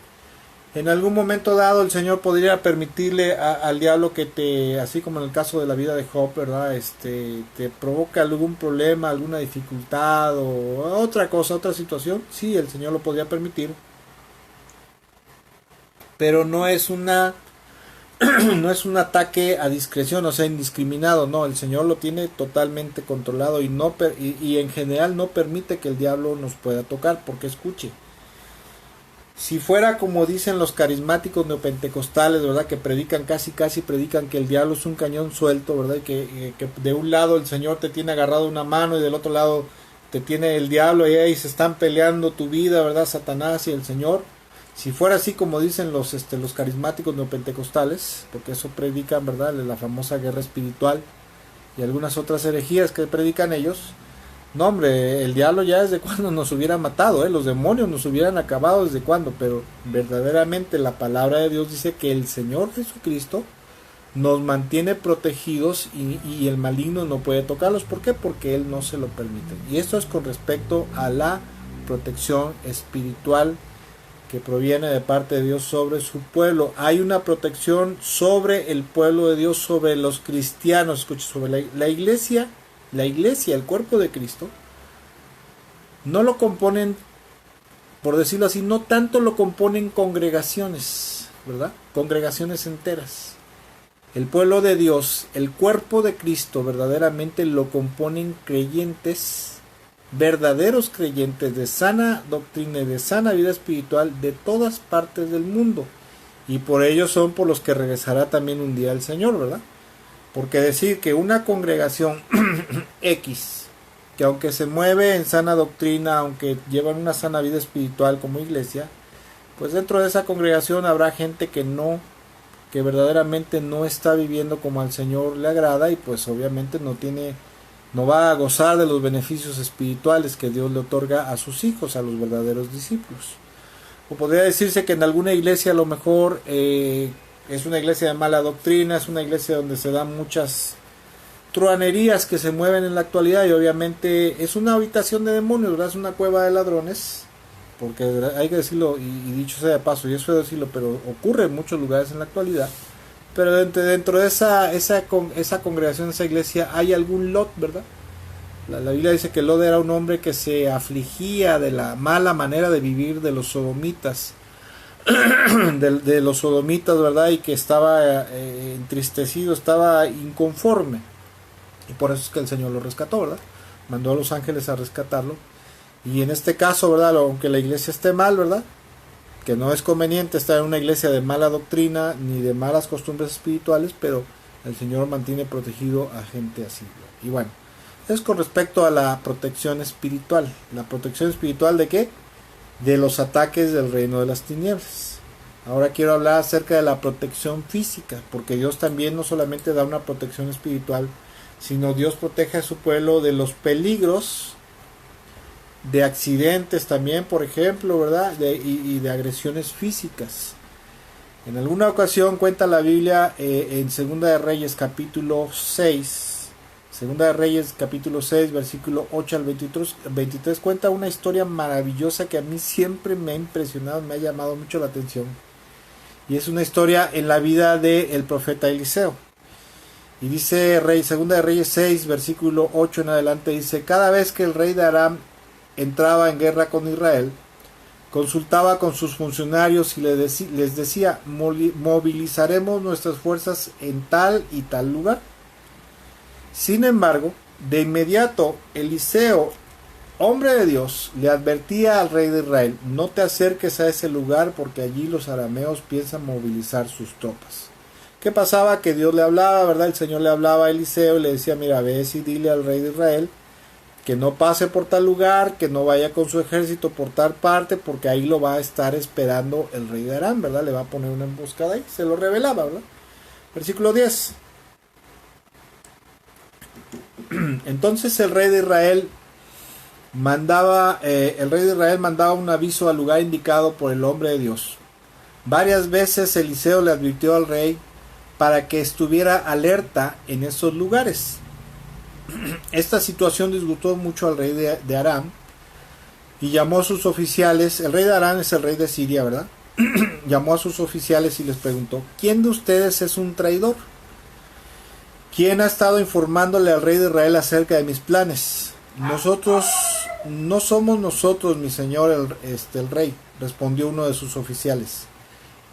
En algún momento dado el Señor podría permitirle al diablo que así como en el caso de la vida de Job, ¿verdad?, te provoca algún problema, alguna dificultad o otra cosa, otra situación. Sí, el Señor lo podría permitir, pero no es un ataque a discreción, o sea, indiscriminado. No, el Señor lo tiene totalmente controlado y en general no permite que el diablo nos pueda tocar, porque escuche, si fuera como dicen los carismáticos neopentecostales, ¿verdad?, que predican casi predican que el diablo es un cañón suelto, ¿verdad?, y que de un lado el Señor te tiene agarrado una mano y del otro lado te tiene el diablo y ahí se están peleando tu vida, ¿verdad?, Satanás y el Señor. Si fuera así como dicen los carismáticos neopentecostales, porque eso predican, ¿verdad?, la famosa guerra espiritual y algunas otras herejías que predican ellos, no, hombre, el diablo ya desde cuando nos hubiera matado, los demonios nos hubieran acabado desde cuando, pero verdaderamente la palabra de Dios dice que el Señor Jesucristo nos mantiene protegidos y el maligno no puede tocarlos. ¿Por qué? Porque Él no se lo permite. Y esto es con respecto a la protección espiritual que proviene de parte de Dios sobre su pueblo. Hay una protección sobre el pueblo de Dios, sobre los cristianos, escuche, sobre la iglesia, el cuerpo de Cristo. No lo componen, por decirlo así, no tanto lo componen congregaciones, ¿verdad?, congregaciones enteras. El pueblo de Dios, el cuerpo de Cristo, verdaderamente lo componen creyentes, verdaderos creyentes de sana doctrina y de sana vida espiritual de todas partes del mundo, y por ellos son por los que regresará también un día el Señor, ¿verdad? Porque decir que una congregación X, que aunque se mueve en sana doctrina, aunque llevan una sana vida espiritual como iglesia, pues dentro de esa congregación habrá gente que verdaderamente no está viviendo como al Señor le agrada, y pues obviamente no tiene no va a gozar de los beneficios espirituales que Dios le otorga a sus hijos, a los verdaderos discípulos. O podría decirse que en alguna iglesia a lo mejor es una iglesia de mala doctrina, es una iglesia donde se dan muchas truanerías que se mueven en la actualidad, y obviamente es una habitación de demonios, ¿verdad? Es una cueva de ladrones, porque hay que decirlo, y dicho sea de paso, y eso es decirlo, pero ocurre en muchos lugares en la actualidad. Pero dentro de esa congregación, esa iglesia, hay algún Lot, ¿verdad? La Biblia dice que Lot era un hombre que se afligía de la mala manera de vivir de los sodomitas, de los sodomitas, ¿verdad? Y que estaba entristecido, estaba inconforme. Y por eso es que el Señor lo rescató, ¿verdad? Mandó a los ángeles a rescatarlo. Y en este caso, ¿verdad? Aunque la iglesia esté mal, ¿verdad? Que no es conveniente estar en una iglesia de mala doctrina ni de malas costumbres espirituales, pero el Señor mantiene protegido a gente así, ¿verdad? Y bueno, es con respecto a la protección espiritual. ¿La protección espiritual de qué? De los ataques del reino de las tinieblas. Ahora quiero hablar acerca de la protección física, porque Dios también no solamente da una protección espiritual, sino Dios protege a su pueblo de los peligros, de accidentes también, por ejemplo, ¿verdad? Y de agresiones físicas. En alguna ocasión cuenta la Biblia en Segunda de Reyes capítulo 6, Segunda de Reyes capítulo 6, versículo 8 al 23, cuenta una historia maravillosa que a mí siempre me ha impresionado, me ha llamado mucho la atención. Y es una historia en la vida del profeta Eliseo. Y dice Segunda de Reyes 6, versículo 8 en adelante, dice: cada vez que el rey de Aram entraba en guerra con Israel, consultaba con sus funcionarios y les decía: movilizaremos nuestras fuerzas en tal y tal lugar. Sin embargo, de inmediato Eliseo, hombre de Dios, le advertía al rey de Israel: no te acerques a ese lugar, porque allí los arameos piensan movilizar sus tropas. ¿Qué pasaba? Que Dios le hablaba, ¿verdad? El Señor le hablaba a Eliseo y le decía: mira, ve y dile al rey de Israel que no pase por tal lugar, que no vaya con su ejército por tal parte, porque ahí lo va a estar esperando el rey de Aram, ¿verdad? Le va a poner una emboscada ahí. Se lo revelaba, ¿verdad? Versículo 10. Entonces el rey de Israel mandaba un aviso al lugar indicado por el hombre de Dios. Varias veces Eliseo le advirtió al rey para que estuviera alerta en esos lugares. Esta situación disgustó mucho al rey de Aram y llamó a sus oficiales. El rey de Aram es el rey de Siria, ¿verdad? Llamó a sus oficiales y les preguntó: ¿quién de ustedes es un traidor? ¿Quién ha estado informándole al rey de Israel acerca de mis planes? No somos nosotros, mi señor el rey, respondió uno de sus oficiales.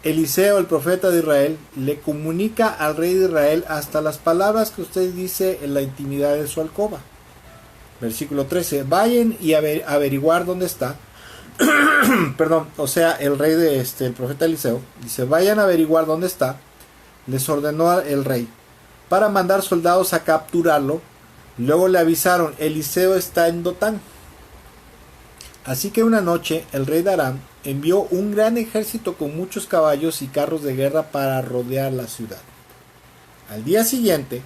Eliseo, el profeta de Israel, le comunica al rey de Israel hasta las palabras que usted dice en la intimidad de su alcoba. Versículo 13. Vayan y averiguar dónde está. Perdón, o sea, el rey el profeta Eliseo, dice: vayan a averiguar dónde está. Les ordenó el rey para mandar soldados a capturarlo. Luego le avisaron: Eliseo está en Dotán. Así que una noche el rey de Aram envió un gran ejército con muchos caballos y carros de guerra para rodear la ciudad. Al día siguiente,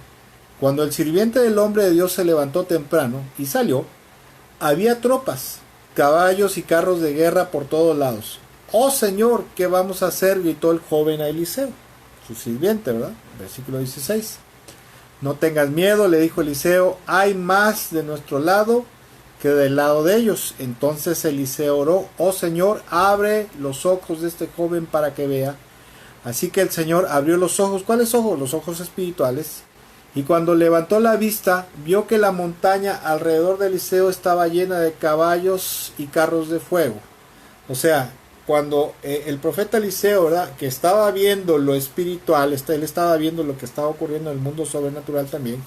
cuando el sirviente del hombre de Dios se levantó temprano y salió, había tropas, caballos y carros de guerra por todos lados. ¡Oh Señor! ¿Qué vamos a hacer?, gritó el joven a Eliseo, su sirviente, ¿verdad? Versículo 16. No tengas miedo, le dijo Eliseo, hay más de nuestro lado que del lado de ellos. Entonces Eliseo oró: oh Señor, abre los ojos de este joven para que vea. Así que el Señor abrió los ojos. ¿Cuáles ojos? Los ojos espirituales. Y cuando levantó la vista, vio que la montaña alrededor de Eliseo estaba llena de caballos y carros de fuego. O sea, cuando el profeta Eliseo, ¿verdad?, que estaba viendo lo espiritual, él estaba viendo lo que estaba ocurriendo en el mundo sobrenatural también.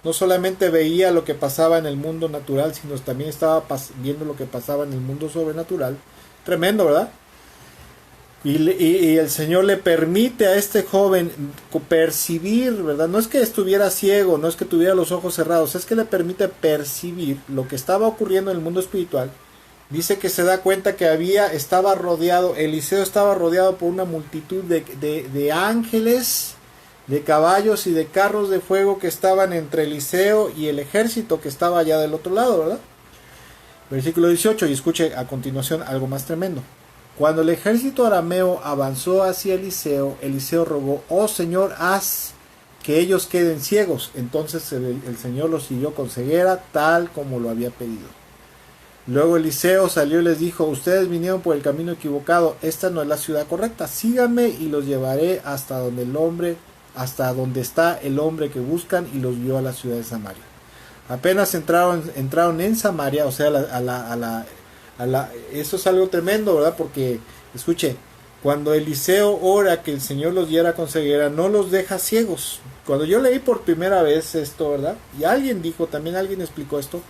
No solamente veía lo que pasaba en el mundo natural, sino también estaba viendo lo que pasaba en el mundo sobrenatural. Tremendo, ¿verdad? Y el Señor le permite a este joven percibir, ¿verdad? No es que estuviera ciego, no es que tuviera los ojos cerrados, es que le permite percibir lo que estaba ocurriendo en el mundo espiritual. Dice que se da cuenta que Eliseo estaba rodeado por una multitud de ángeles de caballos y de carros de fuego que estaban entre Eliseo y el ejército que estaba allá del otro lado, ¿verdad? Versículo 18, y escuche a continuación algo más tremendo. Cuando el ejército arameo avanzó hacia Eliseo, Eliseo rogó: oh Señor, haz que ellos queden ciegos. Entonces el Señor los hirió con ceguera, tal como lo había pedido. Luego Eliseo salió y les dijo: ustedes vinieron por el camino equivocado, esta no es la ciudad correcta, síganme y los llevaré hasta donde está el hombre que buscan, y los guió a la ciudad de Samaria. Apenas entraron en Samaria, o sea, eso es algo tremendo, ¿verdad? Porque, escuche, cuando Eliseo ora que el Señor los hiera con ceguera, no los deja ciegos. Cuando yo leí por primera vez esto, ¿verdad? Y alguien explicó esto,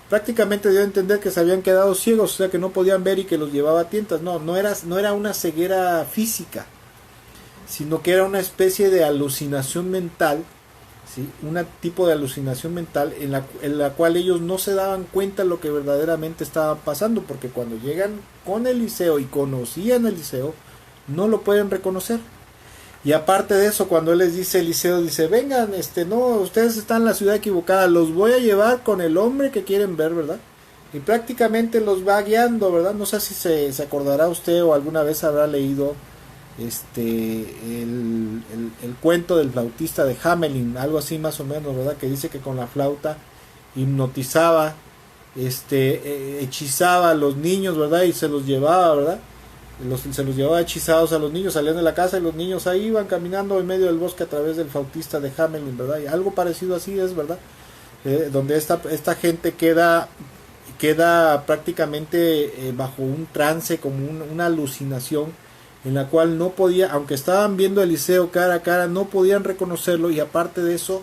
prácticamente dio a entender que se habían quedado ciegos, o sea, que no podían ver y que los llevaba a tientas. No era una ceguera física, sino que era una especie de alucinación mental, ¿sí? Un tipo de alucinación mental en la cual ellos no se daban cuenta de lo que verdaderamente estaba pasando, porque cuando llegan con Eliseo y conocían a Eliseo, no lo pueden reconocer. Y aparte de eso, cuando él les dice, Eliseo dice: vengan, no, ustedes están en la ciudad equivocada, los voy a llevar con el hombre que quieren ver, ¿verdad? Y prácticamente los va guiando, ¿verdad? No sé si se acordará usted o alguna vez habrá leído el cuento del flautista de Hamelin, algo así más o menos, ¿verdad? Que dice que con la flauta hipnotizaba, hechizaba a los niños, ¿verdad? Y se los llevaba, ¿verdad? Se los llevaba hechizados a los niños, salían de la casa y los niños ahí iban caminando en medio del bosque a través del flautista de Hamelin, ¿verdad? Y algo parecido así es, ¿verdad? Donde esta gente queda prácticamente bajo un trance, como una alucinación, en la cual no podía, aunque estaban viendo a Eliseo cara a cara, no podían reconocerlo. Y aparte de eso,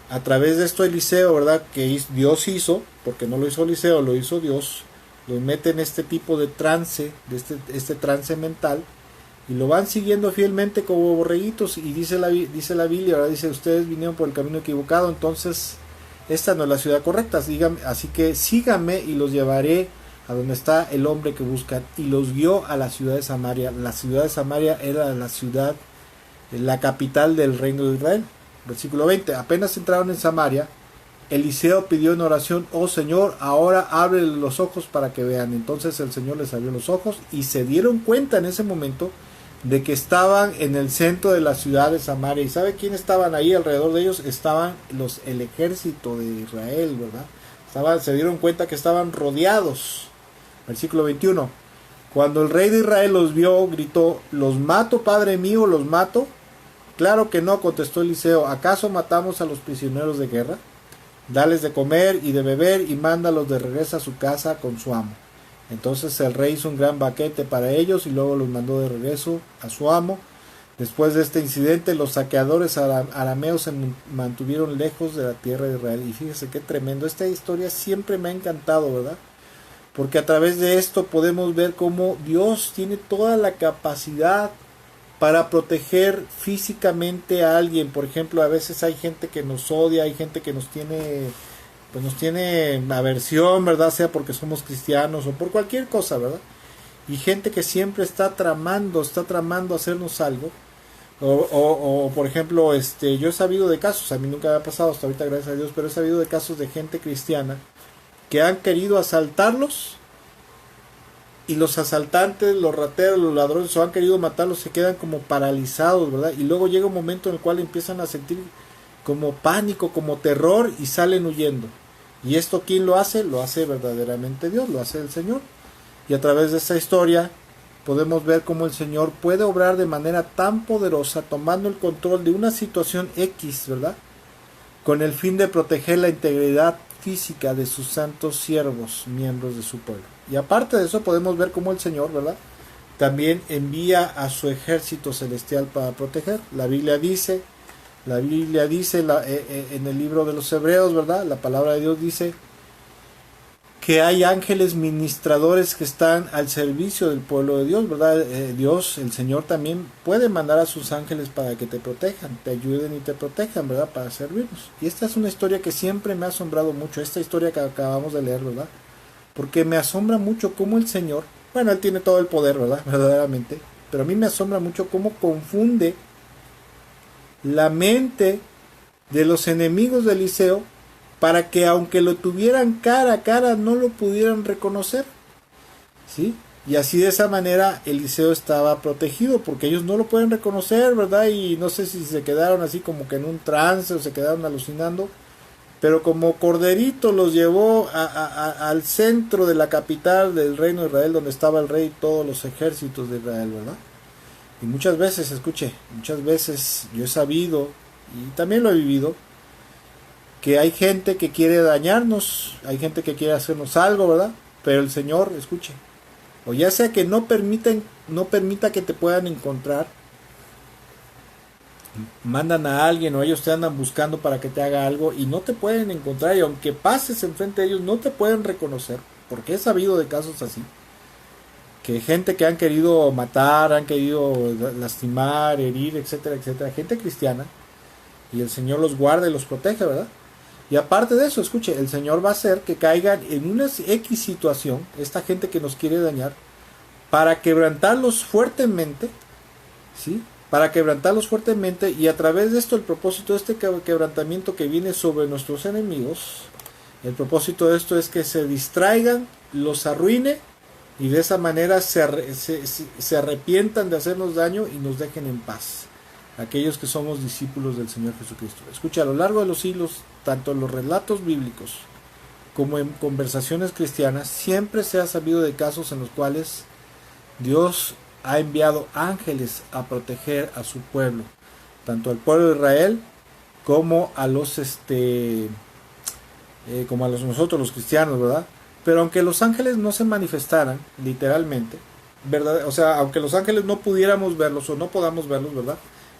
a través de esto Eliseo, ¿verdad?, que Dios hizo, porque no lo hizo Eliseo, lo hizo Dios, lo mete en este tipo de trance, de este trance mental, y lo van siguiendo fielmente como borreguitos. Y dice la Biblia, ¿verdad?, dice: ustedes vinieron por el camino equivocado, entonces esta no es la ciudad correcta, así que síganme y los llevaré a donde está el hombre que buscan. Y los guió a la ciudad de Samaria. La ciudad de Samaria era la capital del reino de Israel. Versículo 20, apenas entraron en Samaria, Eliseo pidió en oración: oh Señor, ahora abre los ojos para que vean. Entonces el Señor les abrió los ojos, y se dieron cuenta en ese momento de que estaban en el centro de la ciudad de Samaria. ¿Y sabe quién estaban ahí alrededor de ellos? Estaban el ejército de Israel, ¿verdad? Se dieron cuenta que estaban rodeados. Versículo 21, cuando el rey de Israel los vio, gritó: ¿los mato, padre mío, los mato? Claro que no, contestó Eliseo. ¿Acaso matamos a los prisioneros de guerra? Dales de comer y de beber, y mándalos de regreso a su casa con su amo. Entonces el rey hizo un gran banquete para ellos, y luego los mandó de regreso a su amo. Después de este incidente, los saqueadores arameos se mantuvieron lejos de la tierra de Israel. Y fíjese qué tremendo. Esta historia siempre me ha encantado, ¿verdad? Porque a través de esto podemos ver cómo Dios tiene toda la capacidad para proteger físicamente a alguien. Por ejemplo, a veces hay gente que nos odia, hay gente que nos tiene aversión, ¿verdad? Sea porque somos cristianos o por cualquier cosa, ¿verdad? Y gente que siempre está tramando hacernos algo. O por ejemplo, yo he sabido de casos, a mí nunca me ha pasado hasta ahorita, gracias a Dios, pero he sabido de casos de gente cristiana que han querido asaltarlos, y los asaltantes, los rateros, los ladrones, o han querido matarlos, se quedan como paralizados, ¿verdad? Y luego llega un momento en el cual empiezan a sentir como pánico, como terror, y salen huyendo. ¿Y esto quién lo hace? Lo hace verdaderamente Dios, lo hace el Señor. Y a través de esta historia podemos ver cómo el Señor puede obrar de manera tan poderosa, tomando el control de una situación X, ¿verdad?, con el fin de proteger la integridad física de sus santos siervos, miembros de su pueblo. Y aparte de eso podemos ver cómo el Señor, ¿verdad?, también envía a su ejército celestial para proteger. La Biblia dice en el libro de los Hebreos, ¿verdad?, la palabra de Dios dice que hay ángeles ministradores que están al servicio del pueblo de Dios, ¿verdad? Dios, el Señor, también puede mandar a sus ángeles para que te protejan, te ayuden y te protejan, ¿verdad?, para servirnos. Y esta es una historia que siempre me ha asombrado mucho, esta historia que acabamos de leer, ¿verdad? Porque me asombra mucho cómo el Señor, bueno, Él tiene todo el poder, ¿verdad?, verdaderamente, pero a mí me asombra mucho cómo confunde la mente de los enemigos de Eliseo para que aunque lo tuvieran cara a cara no lo pudieran reconocer, ¿sí? Y así de esa manera Eliseo estaba protegido porque ellos no lo pueden reconocer, ¿verdad? Y no sé si se quedaron así como que en un trance o se quedaron alucinando, pero como corderito los llevó al centro de la capital del reino de Israel, donde estaba el rey y todos los ejércitos de Israel, ¿verdad? Y muchas veces, escuche, muchas veces yo he sabido, y también lo he vivido, que hay gente que quiere dañarnos, hay gente que quiere hacernos algo, ¿verdad? Pero el Señor, escuche, o ya sea que no permita que te puedan encontrar, mandan a alguien o ellos te andan buscando para que te haga algo y no te pueden encontrar, y aunque pases enfrente de ellos no te pueden reconocer, porque he sabido de casos así, que gente que han querido matar, han querido lastimar, herir, etcétera, etcétera, gente cristiana, y el Señor los guarda y los protege, ¿verdad? Y aparte de eso, escuche, el Señor va a hacer que caigan en una X situación, esta gente que nos quiere dañar, para quebrantarlos fuertemente, ¿sí? Para quebrantarlos fuertemente, y a través de esto, el propósito de este quebrantamiento que viene sobre nuestros enemigos, el propósito de esto es que se distraigan, los arruine, y de esa manera se arrepientan de hacernos daño y nos dejen en paz, aquellos que somos discípulos del Señor Jesucristo. Escucha, a lo largo de los siglos, tanto en los relatos bíblicos como en conversaciones cristianas, siempre se ha sabido de casos en los cuales Dios ha enviado ángeles a proteger a su pueblo, tanto al pueblo de Israel como a nosotros los cristianos, ¿verdad? Pero aunque los ángeles no se manifestaran literalmente, ¿verdad? O sea, aunque los ángeles no pudiéramos verlos o no podamos verlos, ¿verdad?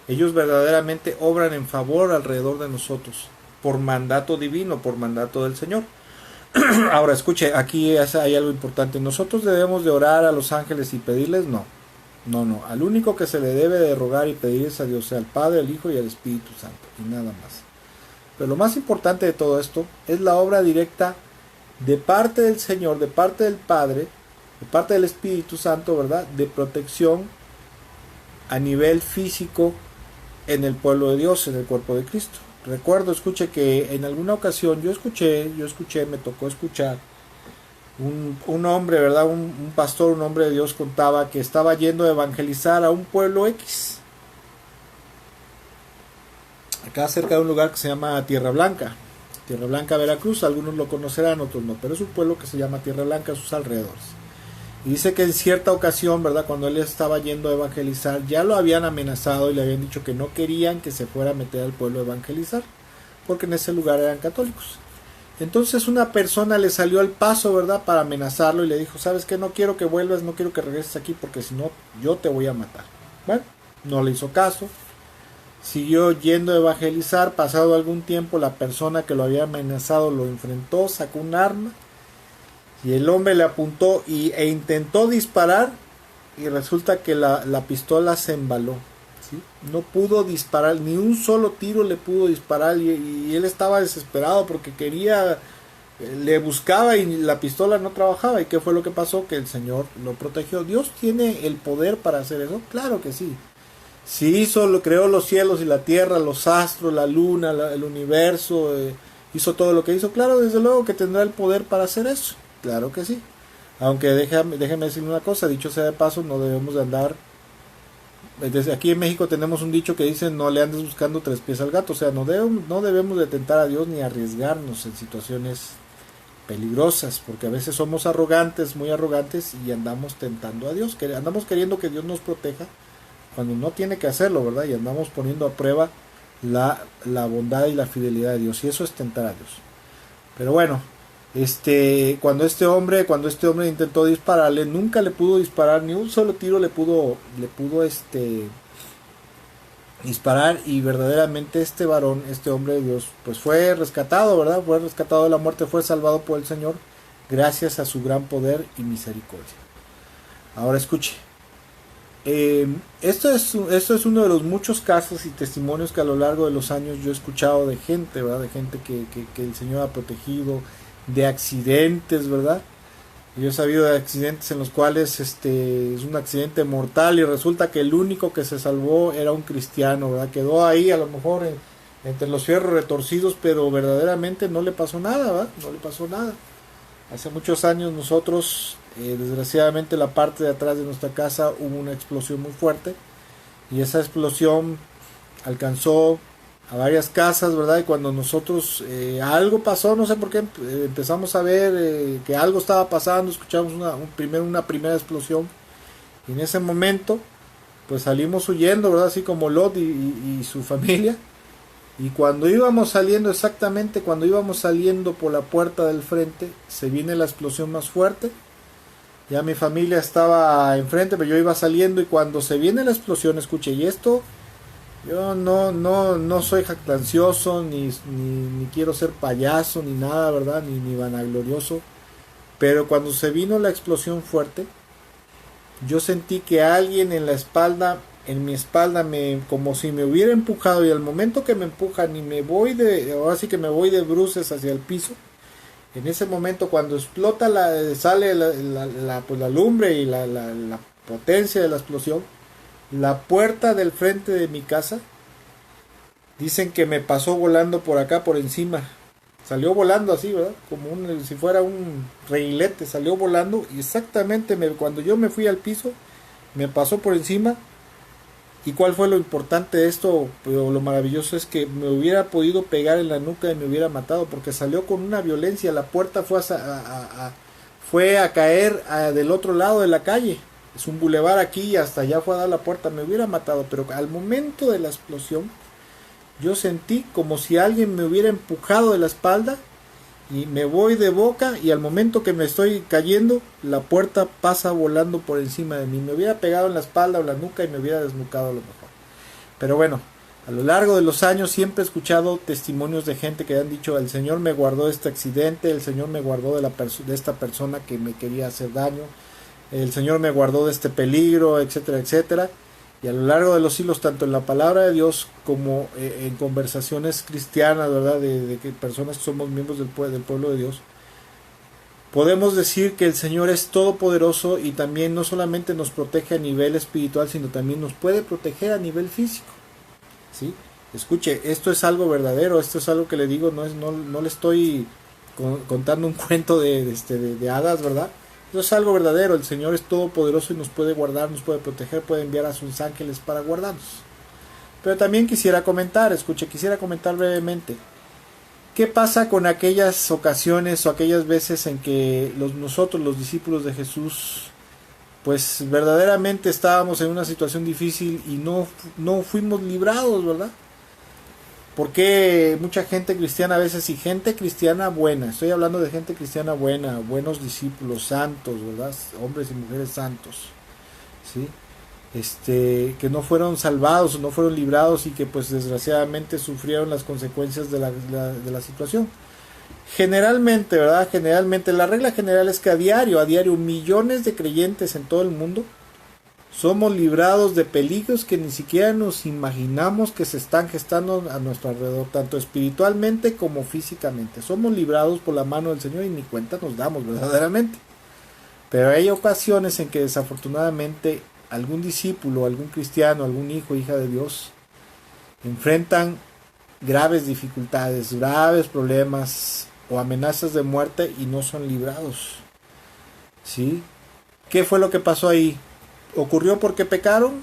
Ellos verdaderamente obran en favor alrededor de nosotros, por mandato divino, por mandato del Señor. Ahora escuche, aquí hay algo importante. ¿Nosotros debemos de orar a los ángeles y pedirles? No. No. Al único que se le debe de rogar y pedir es a Dios, sea el Padre, el Hijo y el Espíritu Santo, y nada más. Pero lo más importante de todo esto es la obra directa de parte del Señor, de parte del Padre, de parte del Espíritu Santo, ¿verdad? De protección a nivel físico en el pueblo de Dios, en el cuerpo de Cristo. Recuerdo, escuche, que en alguna ocasión yo escuché, me tocó escuchar un hombre, ¿verdad? Un pastor, un hombre de Dios contaba que estaba yendo a evangelizar a un pueblo X, acá cerca de un lugar que se llama Tierra Blanca, Veracruz. Algunos lo conocerán, otros no, pero es un pueblo que se llama Tierra Blanca, a sus alrededores. Y dice que en cierta ocasión, ¿verdad?, cuando él estaba yendo a evangelizar, ya lo habían amenazado y le habían dicho que no querían que se fuera a meter al pueblo a evangelizar, porque en ese lugar eran católicos. Entonces una persona le salió al paso, ¿verdad?, para amenazarlo, y le dijo: ¿sabes qué? No quiero que vuelvas, no quiero que regreses aquí, porque si no, yo te voy a matar. Bueno, no le hizo caso, siguió yendo a evangelizar. Pasado algún tiempo, la persona que lo había amenazado lo enfrentó, sacó un arma, y el hombre le apuntó e intentó disparar, y resulta que la pistola se embaló, ¿sí? No pudo disparar, ni un solo tiro le pudo disparar, y él estaba desesperado porque quería, le buscaba y la pistola no trabajaba. ¿Y qué fue lo que pasó? Que el Señor lo protegió. ¿Dios tiene el poder para hacer eso? Claro que sí. Si creó los cielos y la tierra, los astros, la luna, el universo, hizo todo lo que hizo, claro, desde luego que tendrá el poder para hacer eso. Claro que sí. Aunque déjeme decirle una cosa, dicho sea de paso, no debemos de andar. Desde aquí en México tenemos un dicho que dice: no le andes buscando tres pies al gato. O sea, no debemos de tentar a Dios ni arriesgarnos en situaciones peligrosas, porque a veces somos arrogantes, muy arrogantes, y andamos tentando a Dios, andamos queriendo que Dios nos proteja cuando no tiene que hacerlo, ¿verdad? Y andamos poniendo a prueba la bondad y la fidelidad de Dios, y eso es tentar a Dios. Pero bueno, cuando este hombre intentó dispararle, nunca le pudo disparar, ni un solo tiro le pudo disparar, y verdaderamente este hombre de Dios, pues fue rescatado, ¿verdad? Fue rescatado de la muerte, fue salvado por el Señor gracias a su gran poder y misericordia. Ahora escuche, esto es uno de los muchos casos y testimonios que a lo largo de los años yo he escuchado de gente, ¿verdad? De gente que el Señor ha protegido, de accidentes, ¿verdad? Yo he sabido de accidentes en los cuales es un accidente mortal y resulta que el único que se salvó era un cristiano, ¿verdad? Quedó ahí a lo mejor entre los fierros retorcidos, pero verdaderamente no le pasó nada, ¿verdad? No le pasó nada. Hace muchos años nosotros, desgraciadamente, la parte de atrás de nuestra casa hubo una explosión muy fuerte y esa explosión alcanzó a varias casas, ¿verdad? Y cuando nosotros algo pasó, no sé por qué, empezamos a ver que algo estaba pasando, escuchamos una primera explosión y en ese momento pues salimos huyendo, ¿verdad? Así como Lot y su familia. Y cuando íbamos saliendo, exactamente cuando íbamos saliendo por la puerta del frente, se viene la explosión más fuerte. Ya mi familia estaba enfrente, pero yo iba saliendo y cuando se viene la explosión, escuché, y esto, yo no soy jactancioso, ni quiero ser payaso, ni nada, ¿verdad? Ni vanaglorioso. Pero cuando se vino la explosión fuerte, yo sentí que alguien en mi espalda, como si me hubiera empujado, y al momento que me empujan y ahora sí que me voy de bruces hacia el piso, en ese momento cuando explota, sale pues la lumbre y la potencia de la explosión, la puerta del frente de mi casa, dicen que me pasó volando por acá, por encima, salió volando así, ¿verdad? Como si fuera un reguilete, salió volando y exactamente cuando yo me fui al piso, me pasó por encima. ¿Y cuál fue lo importante de esto? Pero lo maravilloso es que me hubiera podido pegar en la nuca y me hubiera matado porque salió con una violencia. La puerta fue a caer del otro lado de la calle. Es un bulevar aquí y hasta allá fue a dar la puerta. Me hubiera matado, pero al momento de la explosión yo sentí como si alguien me hubiera empujado de la espalda y me voy de boca y al momento que me estoy cayendo la puerta pasa volando por encima de mí. Me hubiera pegado en la espalda o la nuca y me hubiera desnucado a lo mejor. Pero bueno, a lo largo de los años siempre he escuchado testimonios de gente que han dicho: el Señor me guardó de este accidente, el Señor me guardó de esta persona que me quería hacer daño, el Señor me guardó de este peligro, etcétera, etcétera. Y a lo largo de los siglos, tanto en la palabra de Dios como en conversaciones cristianas, ¿verdad? De que personas que somos miembros del pueblo de Dios, podemos decir que el Señor es todopoderoso y también no solamente nos protege a nivel espiritual, sino también nos puede proteger a nivel físico, ¿sí? Escuche, esto es algo verdadero, esto es algo que le digo, no le estoy contando un cuento de hadas, ¿verdad? Eso es algo verdadero. El Señor es todopoderoso y nos puede guardar, nos puede proteger, puede enviar a sus ángeles para guardarnos. Pero también quisiera comentar brevemente. ¿Qué pasa con aquellas ocasiones o aquellas veces en que nosotros, los discípulos de Jesús, pues verdaderamente estábamos en una situación difícil y no fuimos librados, ¿verdad? Porque mucha gente cristiana a veces, y gente cristiana buena, estoy hablando de gente cristiana buena, buenos discípulos, santos, ¿verdad? Hombres y mujeres santos, ¿sí? Que no fueron salvados, no fueron librados y que pues desgraciadamente sufrieron las consecuencias de la situación. Generalmente, ¿verdad? Generalmente, la regla general es que a diario, millones de creyentes en todo el mundo somos librados de peligros que ni siquiera nos imaginamos que se están gestando a nuestro alrededor, tanto espiritualmente como físicamente. Somos librados por la mano del Señor y ni cuenta nos damos verdaderamente. Pero hay ocasiones en que desafortunadamente algún discípulo, algún cristiano, algún hijo, hija de Dios, enfrentan graves dificultades, graves problemas o amenazas de muerte y no son librados, ¿sí? ¿Qué fue lo que pasó ahí? ¿Ocurrió porque pecaron?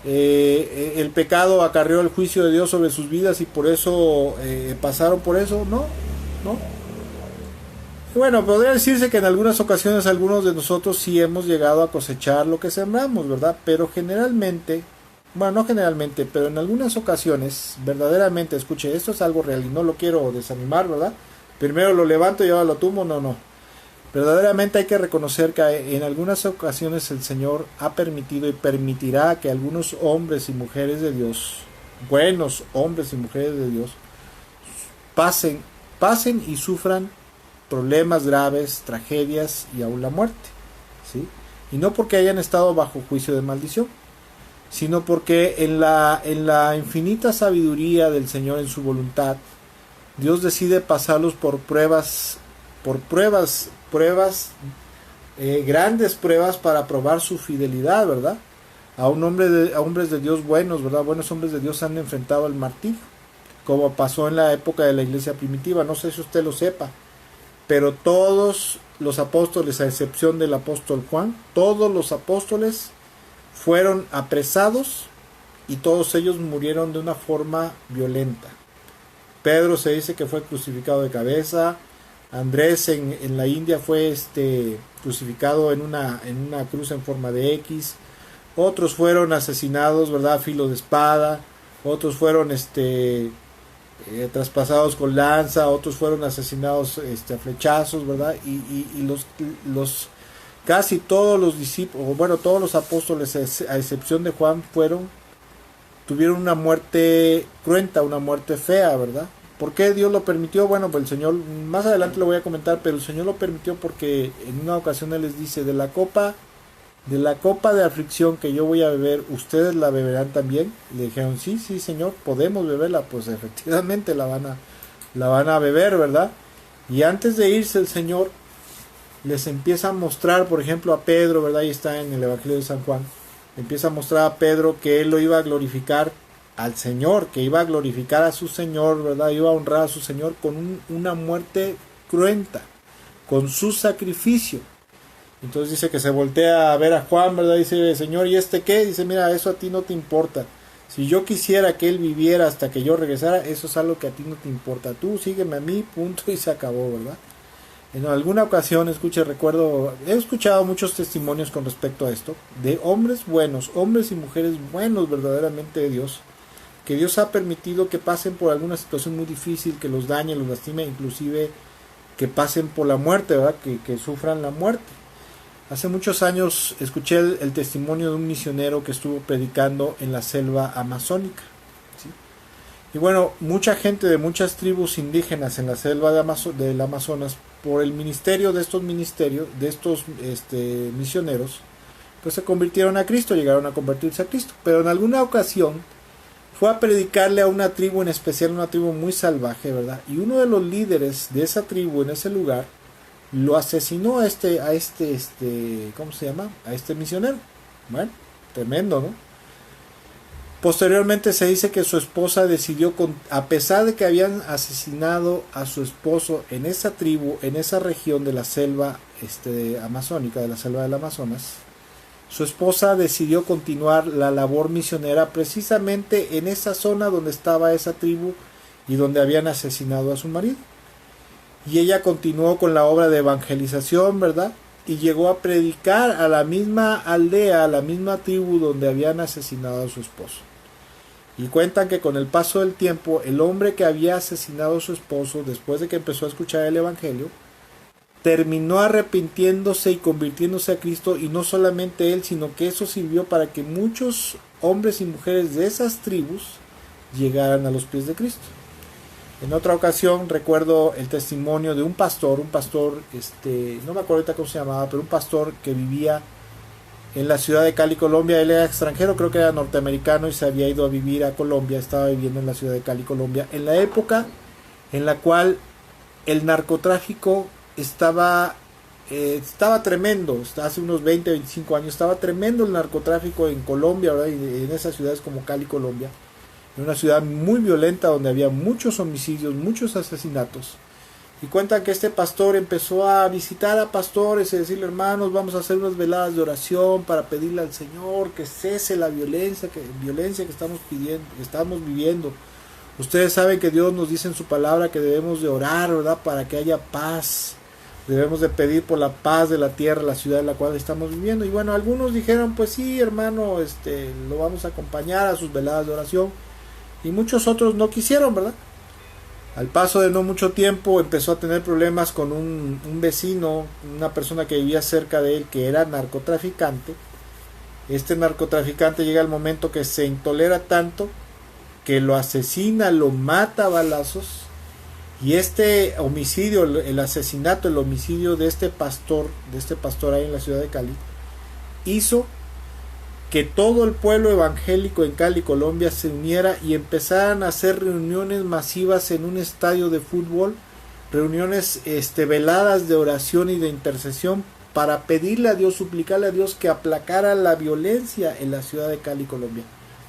¿El pecado acarreó el juicio de Dios sobre sus vidas y por eso pasaron por eso? No. Y bueno, podría decirse que en algunas ocasiones algunos de nosotros sí hemos llegado a cosechar lo que sembramos, ¿verdad? Pero generalmente, bueno, no generalmente, pero en algunas ocasiones, verdaderamente, escuche, esto es algo real y no lo quiero desanimar, ¿verdad? Primero lo levanto y ahora lo tumbo, no. Verdaderamente hay que reconocer que en algunas ocasiones el Señor ha permitido y permitirá que algunos hombres y mujeres de Dios, buenos hombres y mujeres de Dios, pasen y sufran problemas graves, tragedias y aún la muerte, ¿sí? Y no porque hayan estado bajo juicio de maldición, sino porque en la infinita sabiduría del Señor, en su voluntad, Dios decide pasarlos por pruebas pruebas, grandes pruebas para probar su fidelidad, ¿verdad? A hombres de Dios buenos, ¿verdad? Buenos hombres de Dios han enfrentado el martirio, como pasó en la época de la iglesia primitiva. No sé si usted lo sepa, pero todos los apóstoles, a excepción del apóstol Juan, todos los apóstoles fueron apresados y todos ellos murieron de una forma violenta. Pedro se dice que fue crucificado de cabeza. Andrés en la India fue crucificado en una cruz en forma de X. Otros fueron asesinados, ¿verdad?, a filo de espada. Otros fueron traspasados con lanza. Otros fueron asesinados a flechazos, ¿verdad? Y los casi todos los discípulos, bueno, todos los apóstoles, a excepción de Juan, tuvieron una muerte cruenta, una muerte fea, ¿verdad? ¿Por qué Dios lo permitió? Bueno, pues el Señor, más adelante lo voy a comentar, pero el Señor lo permitió porque en una ocasión Él les dice: de la copa de aflicción que yo voy a beber, ¿ustedes la beberán también? Le dijeron: sí, Señor, podemos beberla. Pues efectivamente la van a beber, ¿verdad? Y antes de irse el Señor les empieza a mostrar, por ejemplo, a Pedro, ¿verdad? Ahí está en el Evangelio de San Juan. Empieza a mostrar a Pedro que él lo iba a glorificar al Señor, que iba a glorificar a su Señor, ¿verdad? Iba a honrar a su Señor con una muerte cruenta, con su sacrificio. Entonces dice que se voltea a ver a Juan, ¿verdad? Dice: Señor, ¿y qué? Dice: mira, eso a ti no te importa. Si yo quisiera que él viviera hasta que yo regresara, eso es algo que a ti no te importa. Tú sígueme a mí, punto, y se acabó, ¿verdad? En alguna ocasión, he escuchado muchos testimonios con respecto a esto, de hombres buenos, hombres y mujeres buenos verdaderamente de Dios, que Dios ha permitido que pasen por alguna situación muy difícil, que los dañe, los lastime, inclusive que pasen por la muerte, ¿verdad? Que sufran la muerte. Hace muchos años escuché el testimonio de un misionero que estuvo predicando en la selva amazónica, ¿sí? Y bueno, mucha gente de muchas tribus indígenas en la selva del Amazonas, por el ministerio de estos misioneros, pues se convirtieron a Cristo, llegaron a convertirse a Cristo. Pero en alguna ocasión fue a predicarle a una tribu en especial, una tribu muy salvaje, ¿verdad? Y uno de los líderes de esa tribu en ese lugar lo asesinó a ¿cómo se llama? A este misionero. Bueno, tremendo, ¿no? Posteriormente se dice que su esposa decidió, a pesar de que habían asesinado a su esposo en esa tribu, en esa región de la selva amazónica, de la selva del Amazonas, su esposa decidió continuar la labor misionera precisamente en esa zona donde estaba esa tribu y donde habían asesinado a su marido. Y ella continuó con la obra de evangelización, ¿verdad? Y llegó a predicar a la misma aldea, a la misma tribu donde habían asesinado a su esposo. Y cuentan que con el paso del tiempo, el hombre que había asesinado a su esposo, después de que empezó a escuchar el evangelio, terminó arrepintiéndose y convirtiéndose a Cristo. Y no solamente él, sino que eso sirvió para que muchos hombres y mujeres de esas tribus llegaran a los pies de Cristo. En otra ocasión recuerdo el testimonio de un pastor, no me acuerdo ahorita cómo se llamaba, pero un pastor que vivía en la ciudad de Cali, Colombia. Él era extranjero, creo que era norteamericano, y se había ido a vivir a Colombia. Estaba viviendo en la ciudad de Cali, Colombia, en la época en la cual el narcotráfico estaba tremendo. Hace unos 20, 25 años estaba tremendo el narcotráfico en Colombia, ¿verdad? Y en esas ciudades como Cali, Colombia, en una ciudad muy violenta donde había muchos homicidios, muchos asesinatos. Y cuentan que este pastor empezó a visitar a pastores y decirle: hermanos, vamos a hacer unas veladas de oración para pedirle al Señor que cese la violencia que estamos viviendo. Ustedes saben que Dios nos dice en su palabra que debemos de orar, ¿verdad?, para que haya paz. Debemos de pedir por la paz de la tierra, la ciudad en la cual estamos viviendo. Y bueno, algunos dijeron: pues sí, hermano, lo vamos a acompañar a sus veladas de oración. Y muchos otros no quisieron, ¿verdad? Al paso de no mucho tiempo empezó a tener problemas con un vecino, una persona que vivía cerca de él, que era narcotraficante. Este narcotraficante llega al momento que se intolera tanto que lo asesina, lo mata a balazos. Y este homicidio, el homicidio de este pastor ahí en la ciudad de Cali, hizo que todo el pueblo evangélico en Cali, Colombia, se uniera y empezaran a hacer reuniones masivas en un estadio de fútbol reuniones veladas de oración y de intercesión para pedirle a Dios, suplicarle a Dios que aplacara la violencia en la ciudad de Cali, Colombia.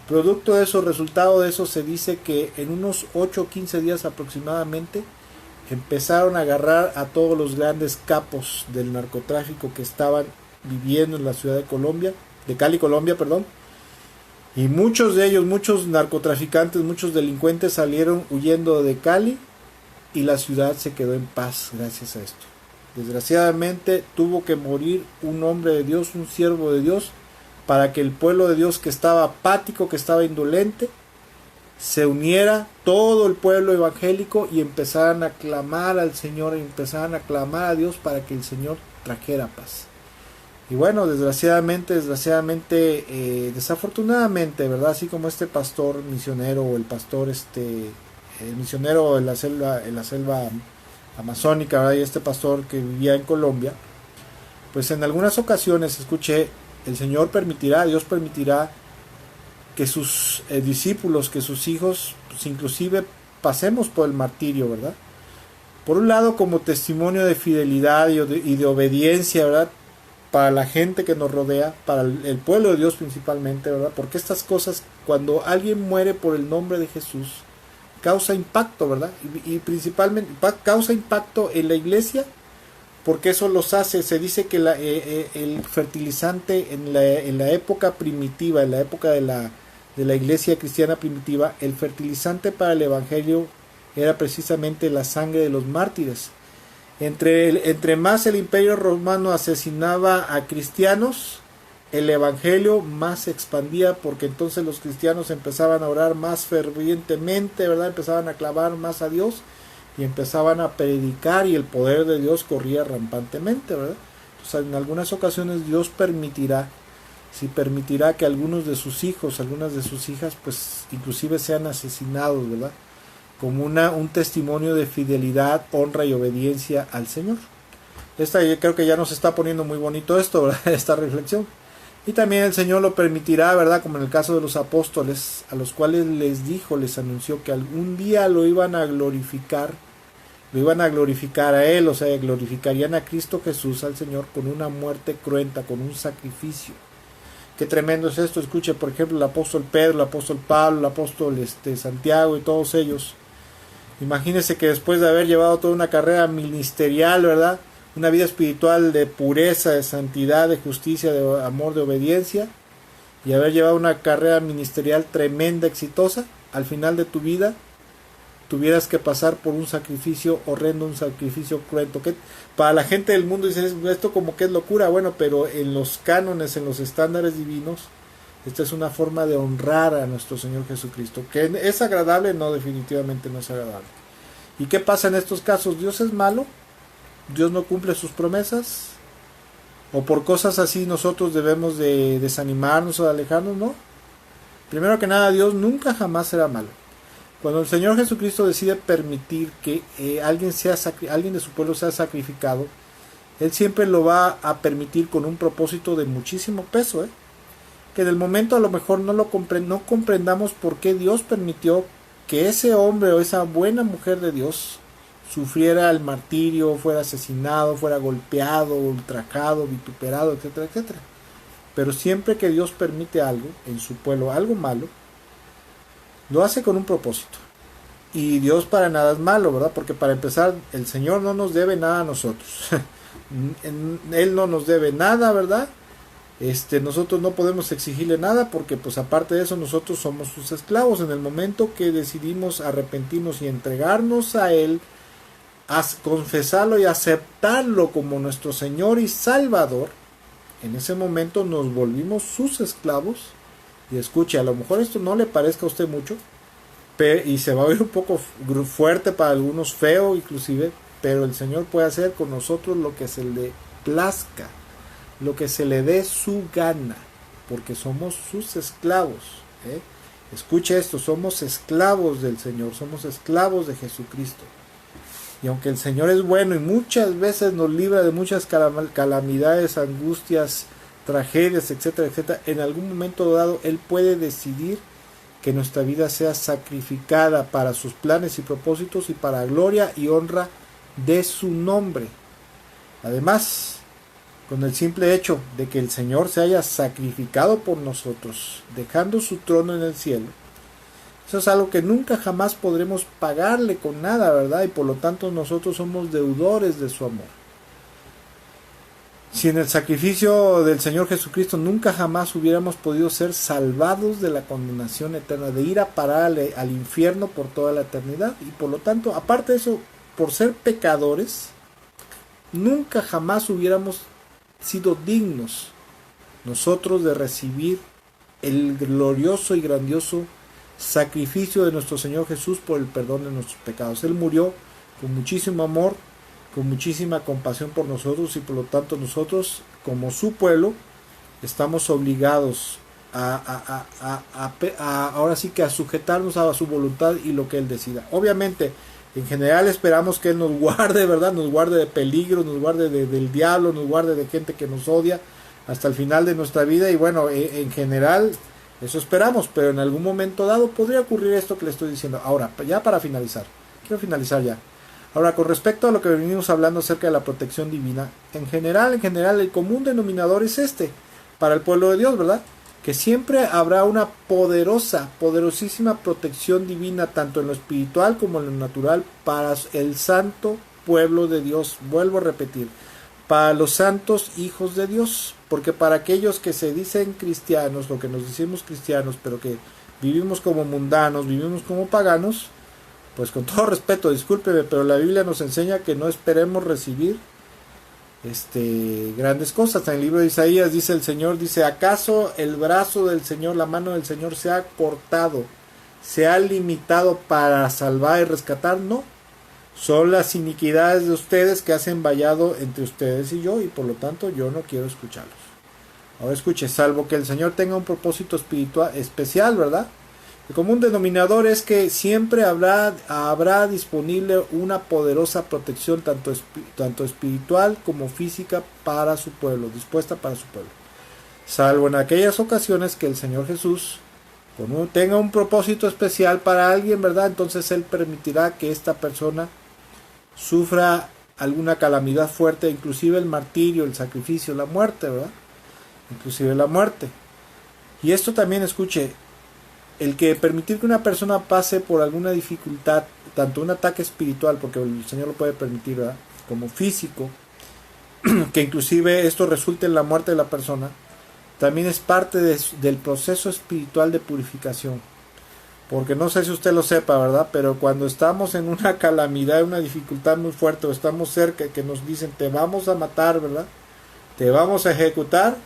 Producto de eso, resultado de eso, se dice que en unos 8 o 15 días aproximadamente empezaron a agarrar a todos los grandes capos del narcotráfico que estaban viviendo en la ciudad de Cali, Colombia, perdón. Y muchos de ellos, muchos narcotraficantes, muchos delincuentes salieron huyendo de Cali y la ciudad se quedó en paz gracias a esto. Desgraciadamente tuvo que morir un hombre de Dios, un siervo de Dios, para que el pueblo de Dios, que estaba apático, que estaba indolente, se uniera todo el pueblo evangélico y empezaran a clamar al Señor, y empezaran a clamar a Dios para que el Señor trajera paz. Y bueno, desafortunadamente, ¿verdad? Así como este pastor misionero, o el pastor el misionero en la selva amazónica, ¿verdad? Y este pastor que vivía en Colombia, pues en algunas ocasiones escuché, Dios permitirá que sus discípulos, que sus hijos, pues inclusive pasemos por el martirio, ¿verdad? Por un lado, como testimonio de fidelidad y de obediencia, ¿verdad? Para la gente que nos rodea, para el pueblo de Dios principalmente, ¿verdad? Porque estas cosas, cuando alguien muere por el nombre de Jesús, causa impacto, ¿verdad? Y principalmente causa impacto en la iglesia, porque eso los hace. Se dice que el fertilizante en la época primitiva, en la época de la iglesia cristiana primitiva, el fertilizante para el evangelio era precisamente la sangre de los mártires. Entre más el imperio romano asesinaba a cristianos, el evangelio más se expandía, porque entonces los cristianos empezaban a orar más fervientemente, ¿verdad? Empezaban a clamar más a Dios y empezaban a predicar, y el poder de Dios corría rampantemente, ¿verdad? Entonces, en algunas ocasiones Dios permitirá que algunos de sus hijos, algunas de sus hijas, pues inclusive sean asesinados, ¿verdad? Como un testimonio de fidelidad, honra y obediencia al Señor. Yo creo que ya nos está poniendo muy bonito esto, ¿verdad? Esta reflexión. Y también el Señor lo permitirá, ¿verdad? Como en el caso de los apóstoles, a los cuales les anunció que algún día lo iban a glorificar a Él, o sea, glorificarían a Cristo Jesús, al Señor, con una muerte cruenta, con un sacrificio. Qué tremendo es esto. Escuche, por ejemplo, el apóstol Pedro, el apóstol Pablo, el apóstol Santiago y todos ellos. Imagínense que después de haber llevado toda una carrera ministerial, ¿verdad? Una vida espiritual de pureza, de santidad, de justicia, de amor, de obediencia, y haber llevado una carrera ministerial tremenda, exitosa, al final de tu vida tuvieras que pasar por un sacrificio horrendo, un sacrificio cruento, que para la gente del mundo dice, esto como que es locura. Bueno, pero en los cánones, en los estándares divinos, esta es una forma de honrar a nuestro Señor Jesucristo. ¿Que es agradable? No, definitivamente no es agradable. ¿Y qué pasa en estos casos? ¿Dios es malo? ¿Dios no cumple sus promesas? ¿O por cosas así nosotros debemos de desanimarnos o de alejarnos? No. Primero que nada, Dios nunca jamás será malo. Cuando el Señor Jesucristo decide permitir que alguien de su pueblo sea sacrificado, Él siempre lo va a permitir con un propósito de muchísimo peso, que en el momento a lo mejor no comprendamos por qué Dios permitió que ese hombre o esa buena mujer de Dios sufriera el martirio, fuera asesinado, fuera golpeado, ultrajado, vituperado, etcétera, etcétera. Pero siempre que Dios permite algo en su pueblo, algo malo, lo hace con un propósito. Y Dios para nada es malo, ¿verdad? Porque para empezar, el Señor no nos debe nada a nosotros. Él no nos debe nada, ¿verdad? Nosotros no podemos exigirle nada, porque pues aparte de eso nosotros somos sus esclavos. En el momento que decidimos arrepentirnos y entregarnos a Él, a confesarlo y aceptarlo como nuestro Señor y Salvador, en ese momento nos volvimos sus esclavos. Y escuche, a lo mejor esto no le parezca a usted mucho, y se va a oír un poco fuerte para algunos, feo inclusive, pero el Señor puede hacer con nosotros lo que se le plazca, lo que se le dé su gana, porque somos sus esclavos. Escuche esto, somos esclavos del Señor, somos esclavos de Jesucristo. Y aunque el Señor es bueno y muchas veces nos libra de muchas calamidades, angustias, tragedias, etcétera, etcétera, en algún momento dado Él puede decidir que nuestra vida sea sacrificada para sus planes y propósitos y para gloria y honra de su nombre. Además, con el simple hecho de que el Señor se haya sacrificado por nosotros, dejando su trono en el cielo, eso es algo que nunca jamás podremos pagarle con nada, ¿verdad? Y por lo tanto nosotros somos deudores de su amor. Sin el sacrificio del Señor Jesucristo nunca jamás hubiéramos podido ser salvados de la condenación eterna, de ir a parar al infierno por toda la eternidad. Y por lo tanto, aparte de eso, por ser pecadores, nunca jamás hubiéramos sido dignos nosotros de recibir el glorioso y grandioso sacrificio de nuestro Señor Jesús por el perdón de nuestros pecados. Él murió con muchísimo amor, con muchísima compasión por nosotros, y por lo tanto nosotros, como su pueblo, estamos obligados ahora sí que a sujetarnos a su voluntad y lo que Él decida. Obviamente, en general esperamos que Él nos guarde, ¿verdad? Nos guarde de peligro, nos guarde del diablo, nos guarde de gente que nos odia hasta el final de nuestra vida. Y bueno, en general eso esperamos, pero en algún momento dado podría ocurrir esto que le estoy diciendo. Ahora, ya para finalizar, quiero finalizar ya. Ahora, con respecto a lo que venimos hablando acerca de la protección divina, en general, el común denominador es para el pueblo de Dios, ¿verdad? Que siempre habrá una poderosísima protección divina, tanto en lo espiritual como en lo natural, para el santo pueblo de Dios. Vuelvo a repetir, para los santos hijos de Dios, porque para aquellos que se dicen cristianos, o que nos decimos cristianos, pero que vivimos como mundanos, vivimos como paganos, pues con todo respeto, discúlpeme, pero la Biblia nos enseña que no esperemos recibir grandes cosas. En el libro de Isaías dice el Señor, dice: ¿acaso el brazo del Señor, la mano del Señor se ha cortado, se ha limitado para salvar y rescatar? No, son las iniquidades de ustedes que hacen vallado entre ustedes y yo, y por lo tanto yo no quiero escucharlos. Ahora escuche, salvo que el Señor tenga un propósito espiritual especial, ¿verdad? El común denominador es que siempre habrá disponible una poderosa protección, tanto espiritual como física, para su pueblo, dispuesta para su pueblo. Salvo en aquellas ocasiones que el Señor Jesús tenga un propósito especial para alguien, ¿verdad? Entonces Él permitirá que esta persona sufra alguna calamidad fuerte, inclusive el martirio, el sacrificio, la muerte, ¿verdad? Inclusive la muerte. Y esto también, escuche, el que permitir que una persona pase por alguna dificultad, tanto un ataque espiritual, porque el Señor lo puede permitir, ¿verdad?, como físico, que inclusive esto resulte en la muerte de la persona, también es parte del proceso espiritual de purificación. Porque no sé si usted lo sepa, ¿verdad?, pero cuando estamos en una calamidad, una dificultad muy fuerte, o estamos cerca, que nos dicen te vamos a matar, ¿verdad?, te vamos a ejecutar,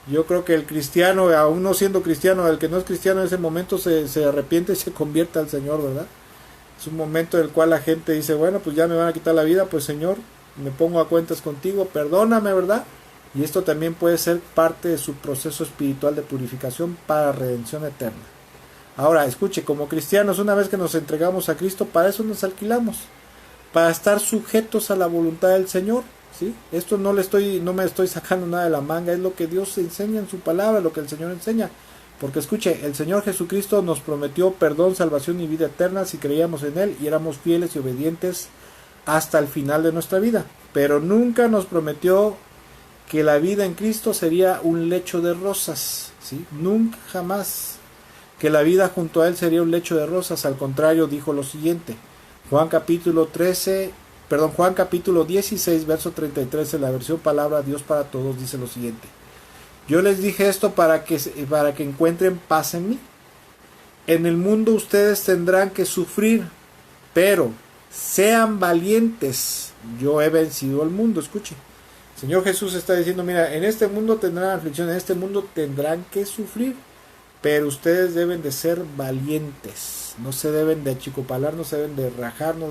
yo creo que el cristiano, aún no siendo cristiano, el que no es cristiano en ese momento se arrepiente y se convierte al Señor, ¿verdad? Es un momento en el cual la gente dice, bueno, pues ya me van a quitar la vida, pues Señor, me pongo a cuentas contigo, perdóname, ¿verdad? Y esto también puede ser parte de su proceso espiritual de purificación para redención eterna. Ahora, escuche, como cristianos, una vez que nos entregamos a Cristo, para eso nos alquilamos, para estar sujetos a la voluntad del Señor. ¿Sí? Esto no me estoy sacando nada de la manga, es lo que Dios enseña en su palabra, lo que el Señor enseña. Porque escuche, el Señor Jesucristo nos prometió perdón, salvación y vida eterna si creíamos en Él y éramos fieles y obedientes hasta el final de nuestra vida. Pero nunca nos prometió que la vida en Cristo sería un lecho de rosas, ¿sí? Nunca, jamás, que la vida junto a Él sería un lecho de rosas. Al contrario, dijo lo siguiente, Juan capítulo 16, verso 33, en la versión Palabra Dios para Todos, dice lo siguiente: yo les dije esto para que encuentren paz en mí. En el mundo ustedes tendrán que sufrir, pero sean valientes, yo he vencido al mundo. Escuche, el Señor Jesús está diciendo, mira, en este mundo tendrán aflicción, en este mundo tendrán que sufrir, pero ustedes deben de ser valientes, no se deben de achicopalar, no se deben de rajar, no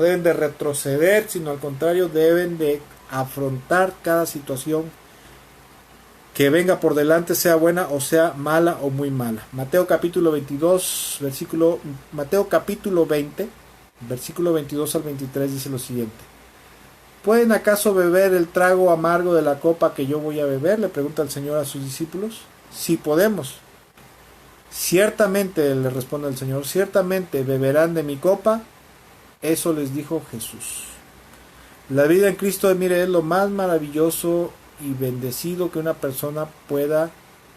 deben de retroceder, sino al contrario, deben de afrontar cada situación que venga por delante, sea buena o sea mala o muy mala. Mateo capítulo 20, versículo 22 al 23 dice lo siguiente: ¿pueden acaso beber el trago amargo de la copa que yo voy a beber?, le pregunta el Señor a sus discípulos. Sí podemos. Ciertamente, le responde el Señor, ciertamente beberán de mi copa. Eso les dijo Jesús. La vida en Cristo, mire, es lo más maravilloso y bendecido que una persona pueda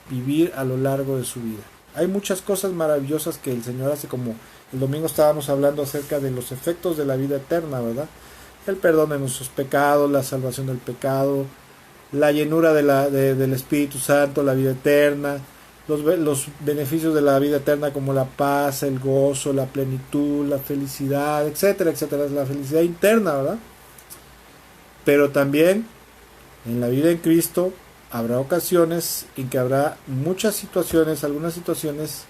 vivir a lo largo de su vida. Hay muchas cosas maravillosas que el Señor hace, como el domingo estábamos hablando acerca de los efectos de la vida eterna, ¿verdad? El perdón de nuestros pecados, la salvación del pecado, la llenura del Espíritu Santo, la vida eterna, los beneficios de la vida eterna como la paz, el gozo, la plenitud, la felicidad, etcétera, etcétera, la felicidad interna, ¿verdad? Pero también en la vida en Cristo habrá ocasiones en que habrá muchas situaciones, algunas situaciones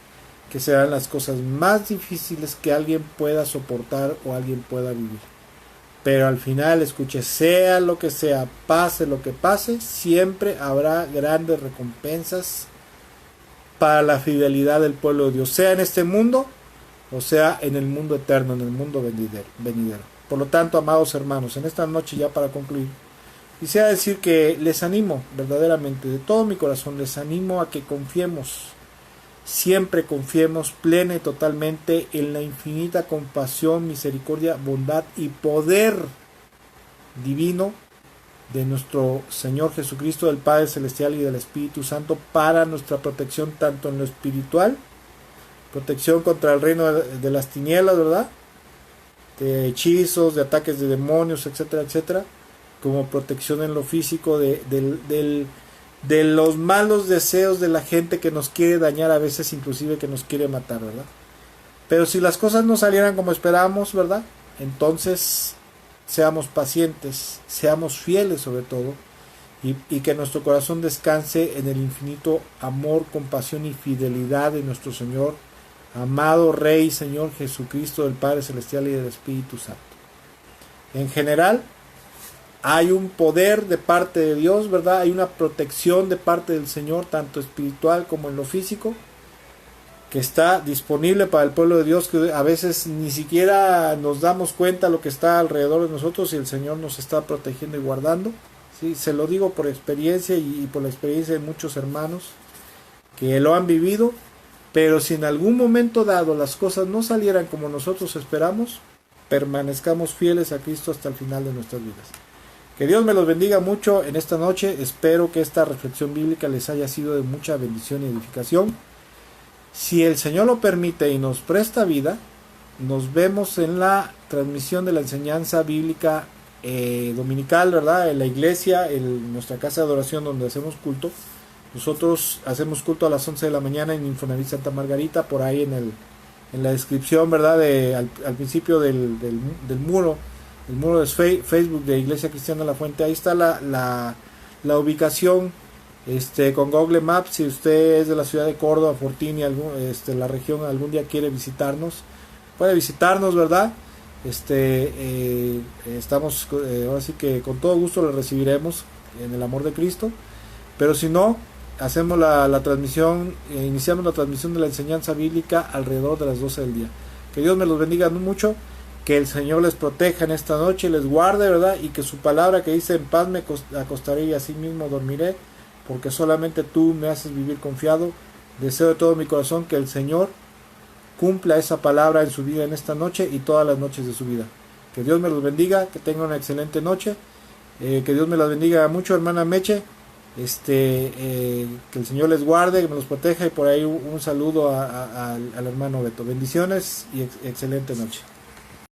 que serán las cosas más difíciles que alguien pueda soportar o alguien pueda vivir. Pero al final, escuche, sea lo que sea, pase lo que pase, siempre habrá grandes recompensas para la fidelidad del pueblo de Dios, sea en este mundo o sea en el mundo eterno, en el mundo venidero. Por lo tanto, amados hermanos, en esta noche, ya para concluir, quisiera decir que les animo verdaderamente, de todo mi corazón, les animo a que confiemos, siempre confiemos plena y totalmente en la infinita compasión, misericordia, bondad y poder divino de nuestro Señor Jesucristo, del Padre Celestial y del Espíritu Santo, para nuestra protección tanto en lo espiritual, protección contra el reino de las tinieblas, ¿verdad?, de hechizos, de ataques de demonios, etcétera, etcétera, como protección en lo físico de los malos deseos de la gente que nos quiere dañar, a veces inclusive que nos quiere matar, ¿verdad? Pero si las cosas no salieran como esperábamos, ¿verdad?, entonces seamos pacientes, seamos fieles sobre todo, y que nuestro corazón descanse en el infinito amor, compasión y fidelidad de nuestro Señor, amado Rey, Señor Jesucristo, del Padre Celestial y del Espíritu Santo. En general, hay un poder de parte de Dios, ¿verdad? Hay una protección de parte del Señor, tanto espiritual como en lo físico, que está disponible para el pueblo de Dios, que a veces ni siquiera nos damos cuenta de lo que está alrededor de nosotros y el Señor nos está protegiendo y guardando. Sí, se lo digo por experiencia y por la experiencia de muchos hermanos que lo han vivido. Pero si en algún momento dado las cosas no salieran como nosotros esperamos, permanezcamos fieles a Cristo hasta el final de nuestras vidas. Que Dios me los bendiga mucho en esta noche. Espero que esta reflexión bíblica les haya sido de mucha bendición y edificación. Si el Señor lo permite y nos presta vida, nos vemos en la transmisión de la enseñanza bíblica dominical, ¿verdad?, en la iglesia, en nuestra casa de adoración donde hacemos culto. Nosotros hacemos culto a las 11 de la mañana en Infonavit Santa Margarita, por ahí en la descripción, ¿verdad?, al principio del muro, el muro de Facebook de Iglesia Cristiana La Fuente. Ahí está la ubicación con Google Maps. Si usted es de la ciudad de Córdoba, Fortín y la región, algún día quiere visitarnos, puede visitarnos, ¿verdad? Estamos ahora sí que con todo gusto le recibiremos en el amor de Cristo. Pero si no, hacemos la transmisión, iniciamos la transmisión de la enseñanza bíblica alrededor de las 12 del día. Que Dios me los bendiga mucho, que el Señor les proteja en esta noche, les guarde, ¿verdad? Y que su palabra que dice: en paz me acostaré y así mismo dormiré, porque solamente tú me haces vivir confiado. Deseo de todo mi corazón que el Señor cumpla esa palabra en su vida en esta noche y todas las noches de su vida. Que Dios me los bendiga, que tengan una excelente noche, que Dios me las bendiga mucho, hermana Meche. Que el Señor les guarde, que me los proteja, y por ahí un saludo al hermano Beto. Bendiciones y excelente noche.